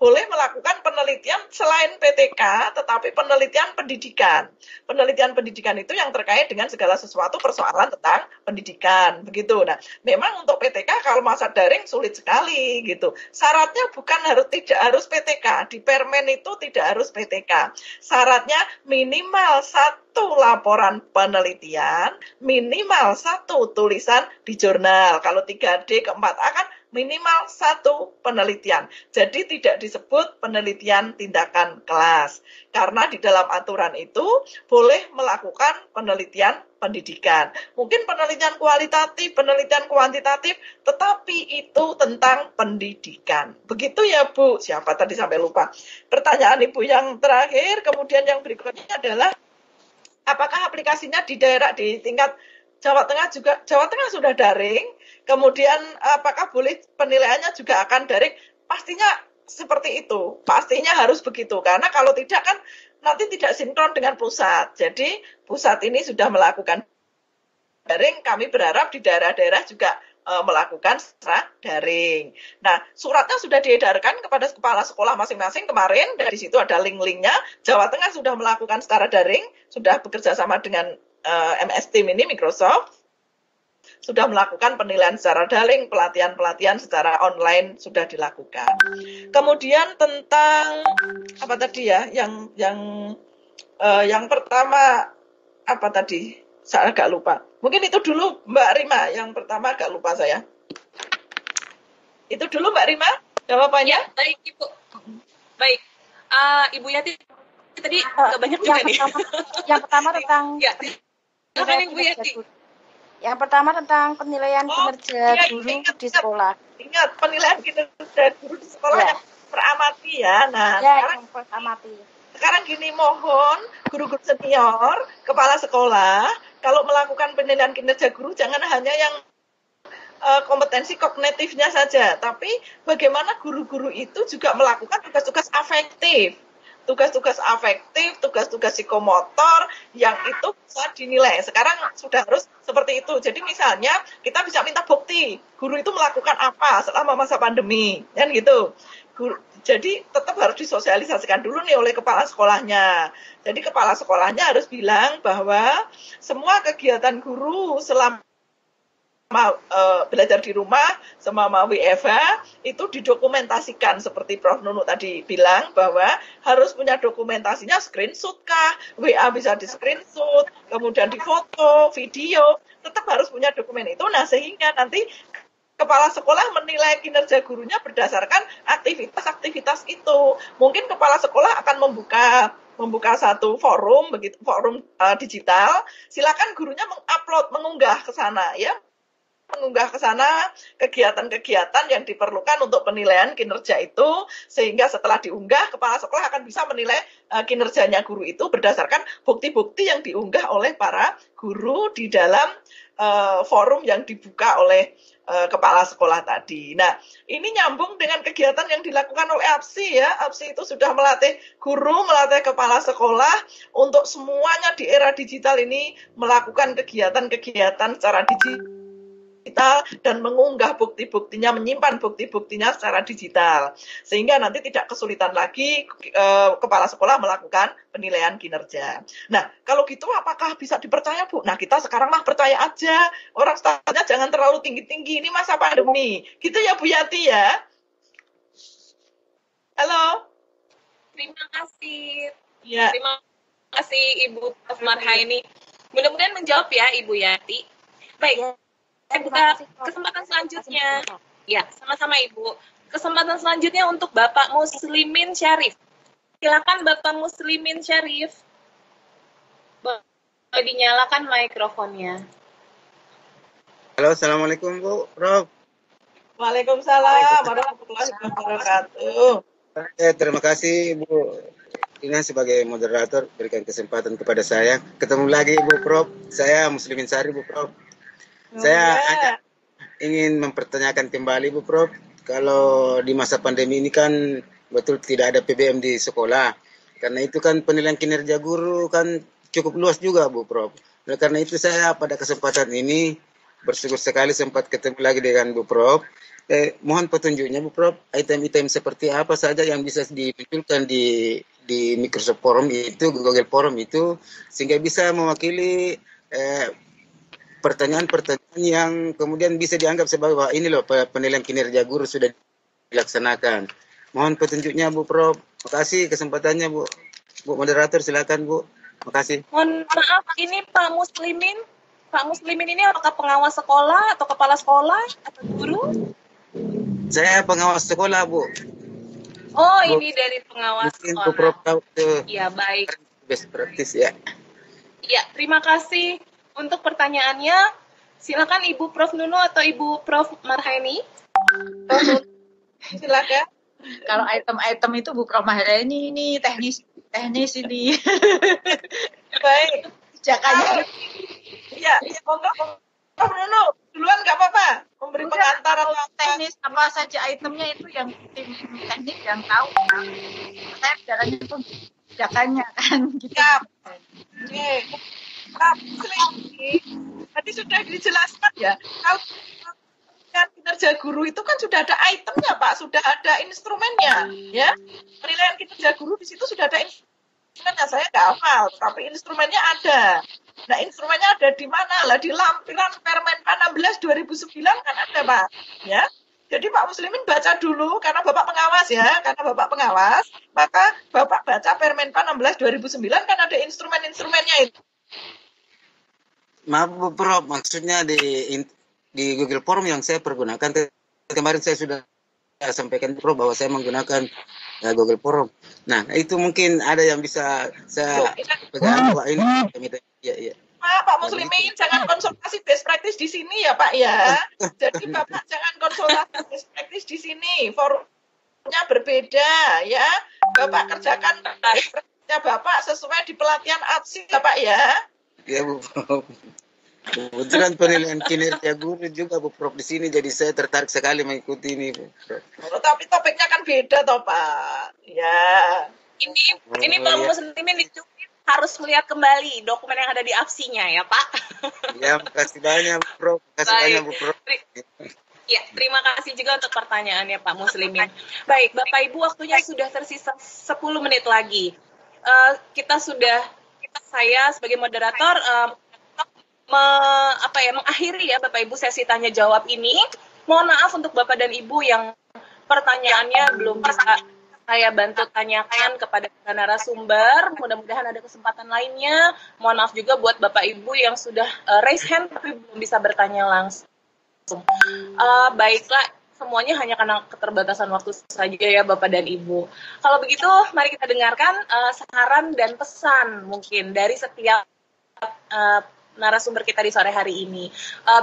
boleh melakukan penelitian selain PTK, tetapi penelitian pendidikan. Penelitian pendidikan itu yang terkait dengan segala sesuatu persoalan tentang pendidikan, begitu. Nah, memang untuk PTK kalau masa daring sulit sekali, gitu. Syaratnya bukan tidak harus PTK, di Permen itu tidak harus PTK. Syaratnya minimal 1 laporan penelitian, minimal 1 tulisan di jurnal. Kalau 3D ke 4A kan minimal 1 penelitian. Jadi tidak disebut penelitian tindakan kelas. Karena di dalam aturan itu boleh melakukan penelitian pendidikan. Mungkin penelitian kualitatif, penelitian kuantitatif, tetapi itu tentang pendidikan. Begitu ya Bu. Siapa tadi sampai lupa. Pertanyaan Ibu yang terakhir, kemudian yang berikutnya adalah apakah aplikasinya di daerah di tingkat Jawa Tengah juga, Jawa Tengah sudah daring, kemudian apakah boleh penilaiannya juga akan daring? Pastinya seperti itu, pastinya harus begitu, karena kalau tidak kan nanti tidak sinkron dengan pusat. Jadi pusat ini sudah melakukan daring, kami berharap di daerah-daerah juga melakukan secara daring. Nah, suratnya sudah diedarkan kepada kepala sekolah masing-masing kemarin. Dari situ ada link-linknya. Jawa Tengah sudah melakukan secara daring, sudah bekerja sama dengan MS Team ini, Microsoft. Sudah melakukan penilaian secara daring, pelatihan-pelatihan secara online sudah dilakukan. Kemudian tentang apa tadi ya, yang pertama apa tadi? Saya agak lupa. Mungkin itu dulu Mbak Rima, yang pertama agak lupa saya. Itu dulu Mbak Rima jawabannya. Ya, baik Ibu. Baik. Ibu Yati tadi agak banyak juga nih. Yang pertama tentang Ya. Silakan Ibu Yati. Yang pertama tentang penilaian kinerja guru di sekolah. Ingat, penilaian kinerja guru di sekolah yang teramati ya. Nah, yang teramati. Sekarang gini, mohon guru-guru senior, kepala sekolah, kalau melakukan penilaian kinerja guru jangan hanya yang kompetensi kognitifnya saja, tapi bagaimana guru-guru itu juga melakukan tugas-tugas afektif. Tugas-tugas afektif, tugas-tugas psikomotor yang itu bisa dinilai. Sekarang sudah harus seperti itu. Jadi misalnya kita bisa minta bukti guru itu melakukan apa selama masa pandemi, kan gitu. Jadi tetap harus disosialisasikan dulu nih oleh kepala sekolahnya. Jadi kepala sekolahnya harus bilang bahwa semua kegiatan guru selama belajar di rumah, selama WFH, itu didokumentasikan seperti Prof. Nunu tadi bilang bahwa harus punya dokumentasinya, screenshot kah, WA bisa di screenshot, kemudian di foto, video, tetap harus punya dokumen itu. Nah, sehingga nanti kepala sekolah menilai kinerja gurunya berdasarkan aktivitas-aktivitas itu. Mungkin kepala sekolah akan membuka satu forum, begitu forum digital. Silakan gurunya mengunggah ke sana ya. Mengunggah ke sana kegiatan-kegiatan yang diperlukan untuk penilaian kinerja itu, sehingga setelah diunggah kepala sekolah akan bisa menilai kinerjanya guru itu berdasarkan bukti-bukti yang diunggah oleh para guru di dalam forum yang dibuka oleh kepala sekolah tadi. Nah, ini nyambung dengan kegiatan yang dilakukan oleh APSI ya. APSI itu sudah melatih guru, melatih kepala sekolah untuk semuanya di era digital ini melakukan kegiatan-kegiatan secara digital dan mengunggah bukti-buktinya, menyimpan bukti-buktinya secara digital. Sehingga nanti tidak kesulitan lagi kepala sekolah melakukan penilaian kinerja. Nah, kalau gitu apakah bisa dipercaya, Bu? Nah, kita sekarang mah percaya aja. Orang standarnya jangan terlalu tinggi-tinggi, ini masa pandemi. Gitu ya, Bu Yati ya? Halo? Terima kasih. Ya. Terima kasih Ibu Prof. Marhaini. Mudah-mudahan menjawab ya Ibu Yati. Baik. Saya buka kesempatan selanjutnya. Ya, sama-sama Ibu. Kesempatan selanjutnya untuk Bapak Muslimin Syarif. Silakan Bapak Muslimin Syarif. Boleh dinyalakan mikrofonnya. Halo, Assalamualaikum Bu, Prof. Waalaikumsalam warahmatullahi wabarakatuh. Terima kasih Bu Dina sebagai moderator berikan kesempatan kepada saya. Ketemu lagi Bu Prof. Saya Muslimin Syarif Bu Prof. Saya ingin mempertanyakan kembali Bu Prof. Kalau di masa pandemi ini kan betul tidak ada PBM di sekolah. Karena itu kan penilaian kinerja guru kan cukup luas juga Bu Prof. Oleh karena itu saya pada kesempatan ini bersyukur sekali sempat ketemu lagi dengan Bu Prof. Mohon petunjuknya Bu Prof. Item-item seperti apa saja yang bisa dimunculkan di Microsoft Forum itu, Google Forum itu, sehingga bisa mewakili pertanyaan-pertanyaan yang kemudian bisa dianggap sebagai bahwa ini loh penilaian kinerja guru sudah dilaksanakan. Mohon petunjuknya Bu Prof. Makasih kesempatannya Bu. Bu moderator silakan Bu. Makasih. Mohon maaf, ini Pak Muslimin. Pak Muslimin ini apakah pengawas sekolah atau kepala sekolah atau guru? Saya pengawas sekolah Bu. Oh, Bu, ini dari pengawas mungkin sekolah. Bu Prof tahu ya, baik. Best practice ya. Ya, terima kasih untuk pertanyaannya. Silakan Ibu Prof. Nunu atau Ibu Prof. Marhaini. Silakan. Kalau item-item itu Bu Prof. Marhaini ini teknis ini. Baik. Jakannya. Iya, monggo Prof. Nunu duluan nggak apa-apa. Memberi pengantar atau teknis apa saja itemnya itu yang tim teknik yang tahu. Saya bicaranya itu jakannya kan gitu. Oke. Tadi sudah dijelaskan ya. Kalau penilaian kinerja guru itu kan sudah ada itemnya, Pak, sudah ada instrumennya, ya. Penilaian kinerja guru di situ sudah ada instrumennya. Saya nggak hafal, tapi instrumennya ada. Nah, instrumennya ada di mana? Lah, di lampiran Permenpan 16 2009 kan ada, Pak. Ya. Jadi Pak Muslimin baca dulu, karena Bapak pengawas ya, maka Bapak baca Permenpan 16 2009 kan ada instrumen-instrumennya itu. Maaf Bu Prof, maksudnya di Google Form yang saya pergunakan kemarin saya sudah sampaikan Prof bahwa saya menggunakan Google Form. Nah, itu mungkin ada yang bisa saya pegang Pak ini. Iya. Pak Muslimin jangan konsultasi best practice di sini ya Pak ya. Jadi Bapak jangan konsultasi best practice di sini. Forumnya berbeda ya. Bapak kerjakan best practice-nya Bapak sesuai di pelatihan APSI ya Pak ya. Ya Bu Prof. Kebetulan penilaian kinerja guru juga Bu Prof di sini, jadi saya tertarik sekali mengikuti ini Bu Prof. Oh, tapi topiknya kan beda toh Pak. Ya. Ini Pak Muslimin dicubit harus melihat kembali dokumen yang ada di APSI-nya ya Pak. Ya, makasih banyak Bu Prof. Banyak Bu Prof. Ya, terima kasih juga untuk pertanyaannya Pak Muslimin. Baik, Bapak Ibu, waktunya sudah tersisa 10 menit lagi. Saya sebagai moderator mengakhiri ya Bapak Ibu sesi tanya jawab ini. Mohon maaf untuk Bapak dan Ibu yang pertanyaannya belum bisa saya bantu tanyakan kepada narasumber. Mudah-mudahan ada kesempatan lainnya. Mohon maaf juga buat Bapak Ibu yang sudah raise hand tapi belum bisa bertanya langsung. Baiklah, semuanya hanya karena keterbatasan waktu saja ya Bapak dan Ibu. Kalau begitu, mari kita dengarkan saran dan pesan mungkin dari setiap narasumber kita di sore hari ini.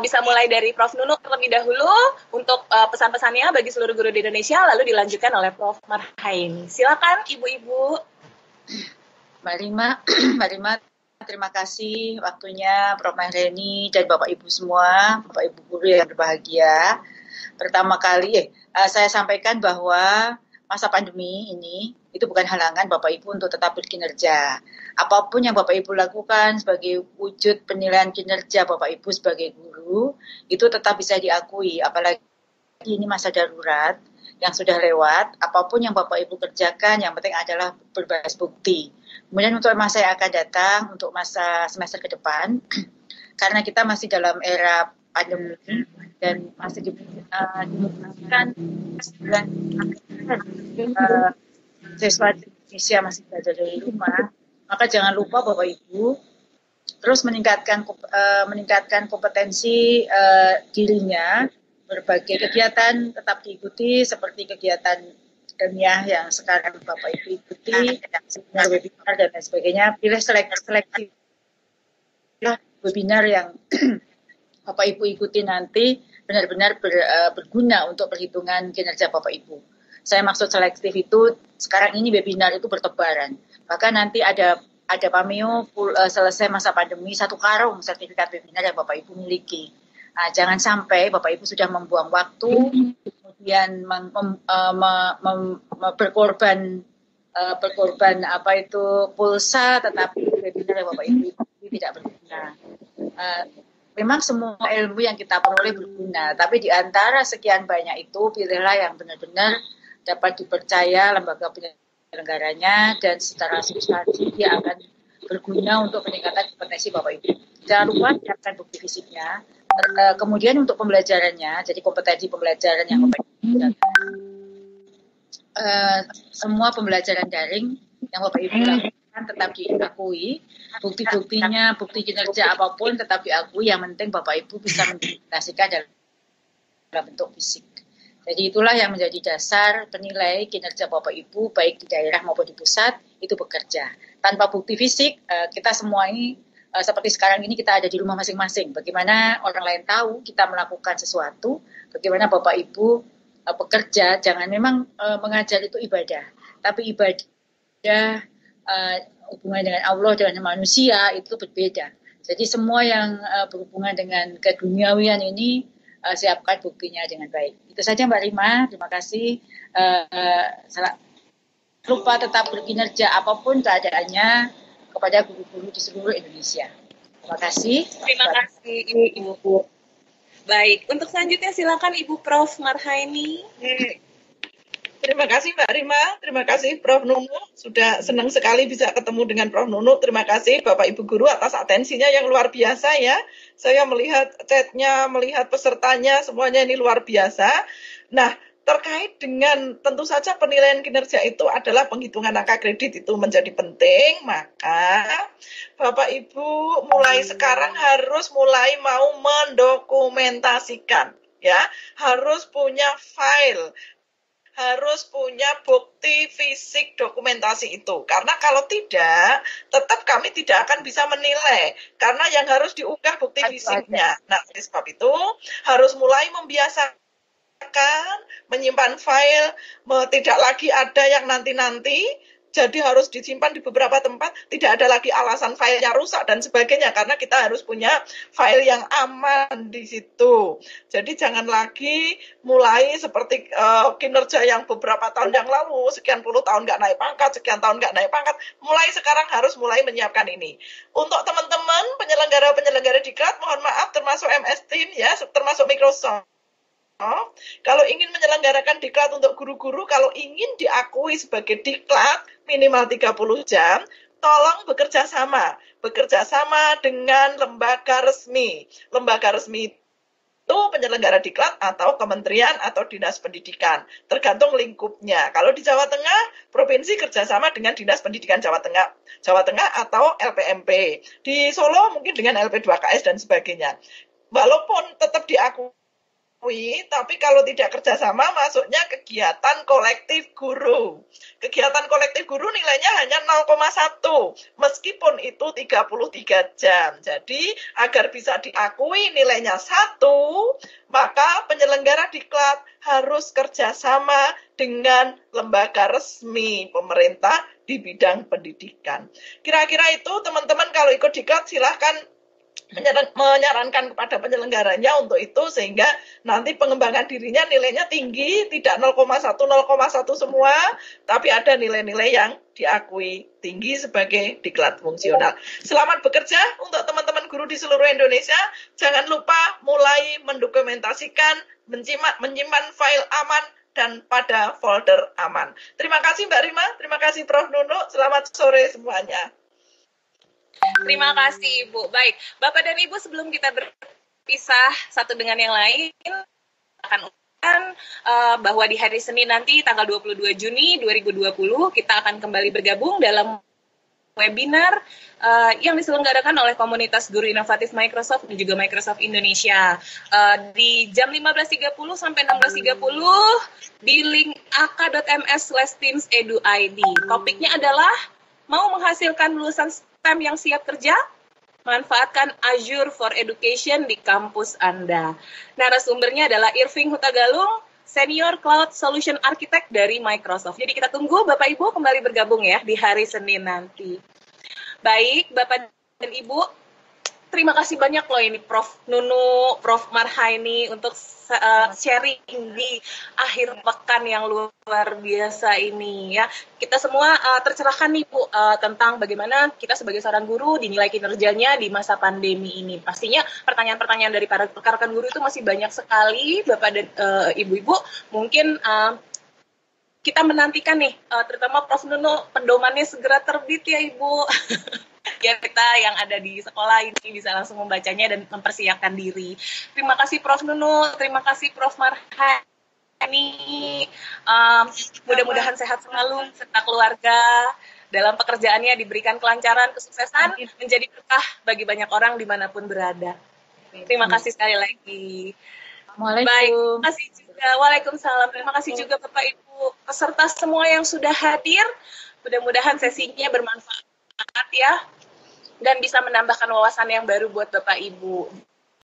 Bisa mulai dari Prof. Nunu terlebih dahulu untuk pesan-pesannya bagi seluruh guru di Indonesia, lalu dilanjutkan oleh Prof. Marhaini. Silakan Ibu-Ibu. Mbak Rima, terima kasih waktunya Prof. Marhaini dan Bapak Ibu semua, Bapak Ibu guru yang berbahagia. Pertama kali saya sampaikan bahwa masa pandemi ini itu bukan halangan Bapak Ibu untuk tetap berkinerja. Apapun yang Bapak Ibu lakukan sebagai wujud penilaian kinerja Bapak Ibu sebagai guru, itu tetap bisa diakui. Apalagi ini masa darurat yang sudah lewat, apapun yang Bapak Ibu kerjakan, yang penting adalah berbasis bukti. Kemudian untuk masa yang akan datang, untuk masa semester ke depan, karena kita masih dalam era pandemi dan masih dimungkinkan siswa Indonesia masih belajar dari rumah, maka jangan lupa Bapak Ibu terus meningkatkan kompetensi dirinya. Berbagai kegiatan tetap diikuti seperti kegiatan ilmiah yang sekarang Bapak Ibu ikuti, seminar, webinar dan lain sebagainya. Pilih seleksi webinar yang Bapak Ibu ikuti nanti benar-benar berguna untuk perhitungan kinerja Bapak Ibu. Saya maksud selektif itu sekarang ini webinar itu bertebaran. Bahkan nanti ada pameo selesai masa pandemi 1 karung sertifikat webinar yang Bapak Ibu miliki. Nah, jangan sampai Bapak Ibu sudah membuang waktu, kemudian berkorban pulsa, tetapi webinar yang Bapak Ibu tidak berguna. Memang semua ilmu yang kita peroleh berguna, tapi di antara sekian banyak itu pilihlah yang benar-benar dapat dipercaya lembaga penyelenggaranya dan secara substansi dia akan berguna untuk peningkatan kompetensi Bapak Ibu. Jangan lupa siapkan bukti fisiknya. Kemudian untuk pembelajarannya, jadi kompetensi pembelajaran yang Bapak Ibu gunakan. Semua pembelajaran daring yang Bapak Ibu lakukan tetap diakui, bukti-buktinya, bukti kinerja apapun tetap diakui, yang penting Bapak Ibu bisa mendokumentasikan dalam bentuk fisik. Jadi itulah yang menjadi dasar penilai kinerja Bapak Ibu baik di daerah maupun di pusat itu bekerja. Tanpa bukti fisik, kita semua ini seperti sekarang ini kita ada di rumah masing-masing. Bagaimana orang lain tahu kita melakukan sesuatu, bagaimana Bapak Ibu bekerja, jangan memang mengajar itu ibadah, tapi ibadah hubungan dengan Allah, dengan manusia itu berbeda. Jadi semua yang berhubungan dengan keduniawian ini siapkan buktinya dengan baik. Itu saja Mbak Rima, terima kasih. Lupa tetap berkinerja apapun keadaannya kepada guru-guru di seluruh Indonesia. Terima kasih. Terima kasih Ibu. Baik, untuk selanjutnya silakan Ibu Prof. Marhaini. Terima kasih Mbak Rima, terima kasih Prof. Nunu, sudah senang sekali bisa ketemu dengan Prof. Nunu. Terima kasih Bapak Ibu Guru atas atensinya yang luar biasa ya. Saya melihat chatnya, melihat pesertanya, semuanya ini luar biasa. Nah, terkait dengan tentu saja penilaian kinerja itu adalah penghitungan angka kredit itu menjadi penting, maka Bapak Ibu mulai sekarang harus mulai mau mendokumentasikan ya, harus punya file, harus punya bukti fisik dokumentasi itu. Karena kalau tidak, tetap kami tidak akan bisa menilai. Karena yang harus diunggah bukti fisiknya. Nah, oleh sebab itu harus mulai membiasakan menyimpan file, tidak lagi ada yang nanti-nanti, jadi harus disimpan di beberapa tempat, tidak ada lagi alasan filenya rusak dan sebagainya, karena kita harus punya file yang aman di situ. Jadi jangan lagi mulai seperti kinerja yang beberapa tahun yang lalu, sekian puluh tahun nggak naik pangkat, sekian tahun nggak naik pangkat, mulai sekarang harus mulai menyiapkan ini. Untuk teman-teman penyelenggara diklat, mohon maaf termasuk MS Team ya, termasuk Microsoft. Kalau ingin menyelenggarakan diklat untuk guru-guru, kalau ingin diakui sebagai diklat minimal 30 jam, tolong bekerja sama dengan lembaga resmi. Lembaga resmi itu penyelenggara diklat atau kementerian atau dinas pendidikan, tergantung lingkupnya. Kalau di Jawa Tengah, provinsi kerjasama dengan Dinas Pendidikan Jawa Tengah atau LPMP. Di Solo mungkin dengan LP2KS dan sebagainya. Walaupun tetap diakui, tapi kalau tidak kerjasama masuknya kegiatan kolektif guru. Kegiatan kolektif guru nilainya hanya 0,1 meskipun itu 33 jam. Jadi agar bisa diakui nilainya 1, maka penyelenggara diklat harus kerjasama dengan lembaga resmi pemerintah di bidang pendidikan. Kira-kira itu teman-teman kalau ikut diklat silahkan menyarankan kepada penyelenggaranya untuk itu sehingga nanti pengembangan dirinya nilainya tinggi, tidak 0,1 semua, tapi ada nilai-nilai yang diakui tinggi sebagai diklat fungsional. Selamat bekerja untuk teman-teman guru di seluruh Indonesia. Jangan lupa mulai mendokumentasikan, menyimpan file aman dan pada folder aman. Terima kasih Mbak Rima, terima kasih Prof. Nunu. Selamat sore semuanya. Terima kasih Ibu. Baik, Bapak dan Ibu sebelum kita berpisah satu dengan yang lain, akan bahwa di hari Senin nanti tanggal 22 Juni 2020 kita akan kembali bergabung dalam webinar yang diselenggarakan oleh komunitas guru inovatif Microsoft dan juga Microsoft Indonesia di jam 15.30 sampai 16.30 di link ak.ms/teams.edu.id. Topiknya adalah mau menghasilkan lulusan STEM yang siap kerja, manfaatkan Azure for Education di kampus Anda. Narasumbernya adalah Irving Hutagalung, Senior Cloud Solution Architect dari Microsoft. Jadi kita tunggu Bapak Ibu kembali bergabung ya di hari Senin nanti. Baik, Bapak dan Ibu, terima kasih banyak loh ini Prof. Nunu, Prof. Marhaini untuk sharing di akhir pekan yang luar biasa ini ya. Kita semua tercerahkan nih Bu tentang bagaimana kita sebagai seorang guru dinilai kinerjanya di masa pandemi ini. Pastinya pertanyaan-pertanyaan dari para rekan guru itu masih banyak sekali Bapak dan Ibu-ibu. Mungkin kita menantikan nih terutama Prof. Nunu pedomannya segera terbit ya Ibu. Ya kita yang ada di sekolah ini bisa langsung membacanya dan mempersiapkan diri. Terima kasih Prof. Nunu, terima kasih Prof. Marhaini. Mudah-mudahan sehat selalu serta keluarga dalam pekerjaannya diberikan kelancaran, kesuksesan, menjadi berkah bagi banyak orang dimanapun berada. Terima kasih sekali lagi. Baik, terima kasih juga. Waalaikumsalam. Terima kasih juga Bapak Ibu peserta semua yang sudah hadir. Mudah-mudahan sesinya bermanfaat ya dan bisa menambahkan wawasan yang baru buat Bapak Ibu.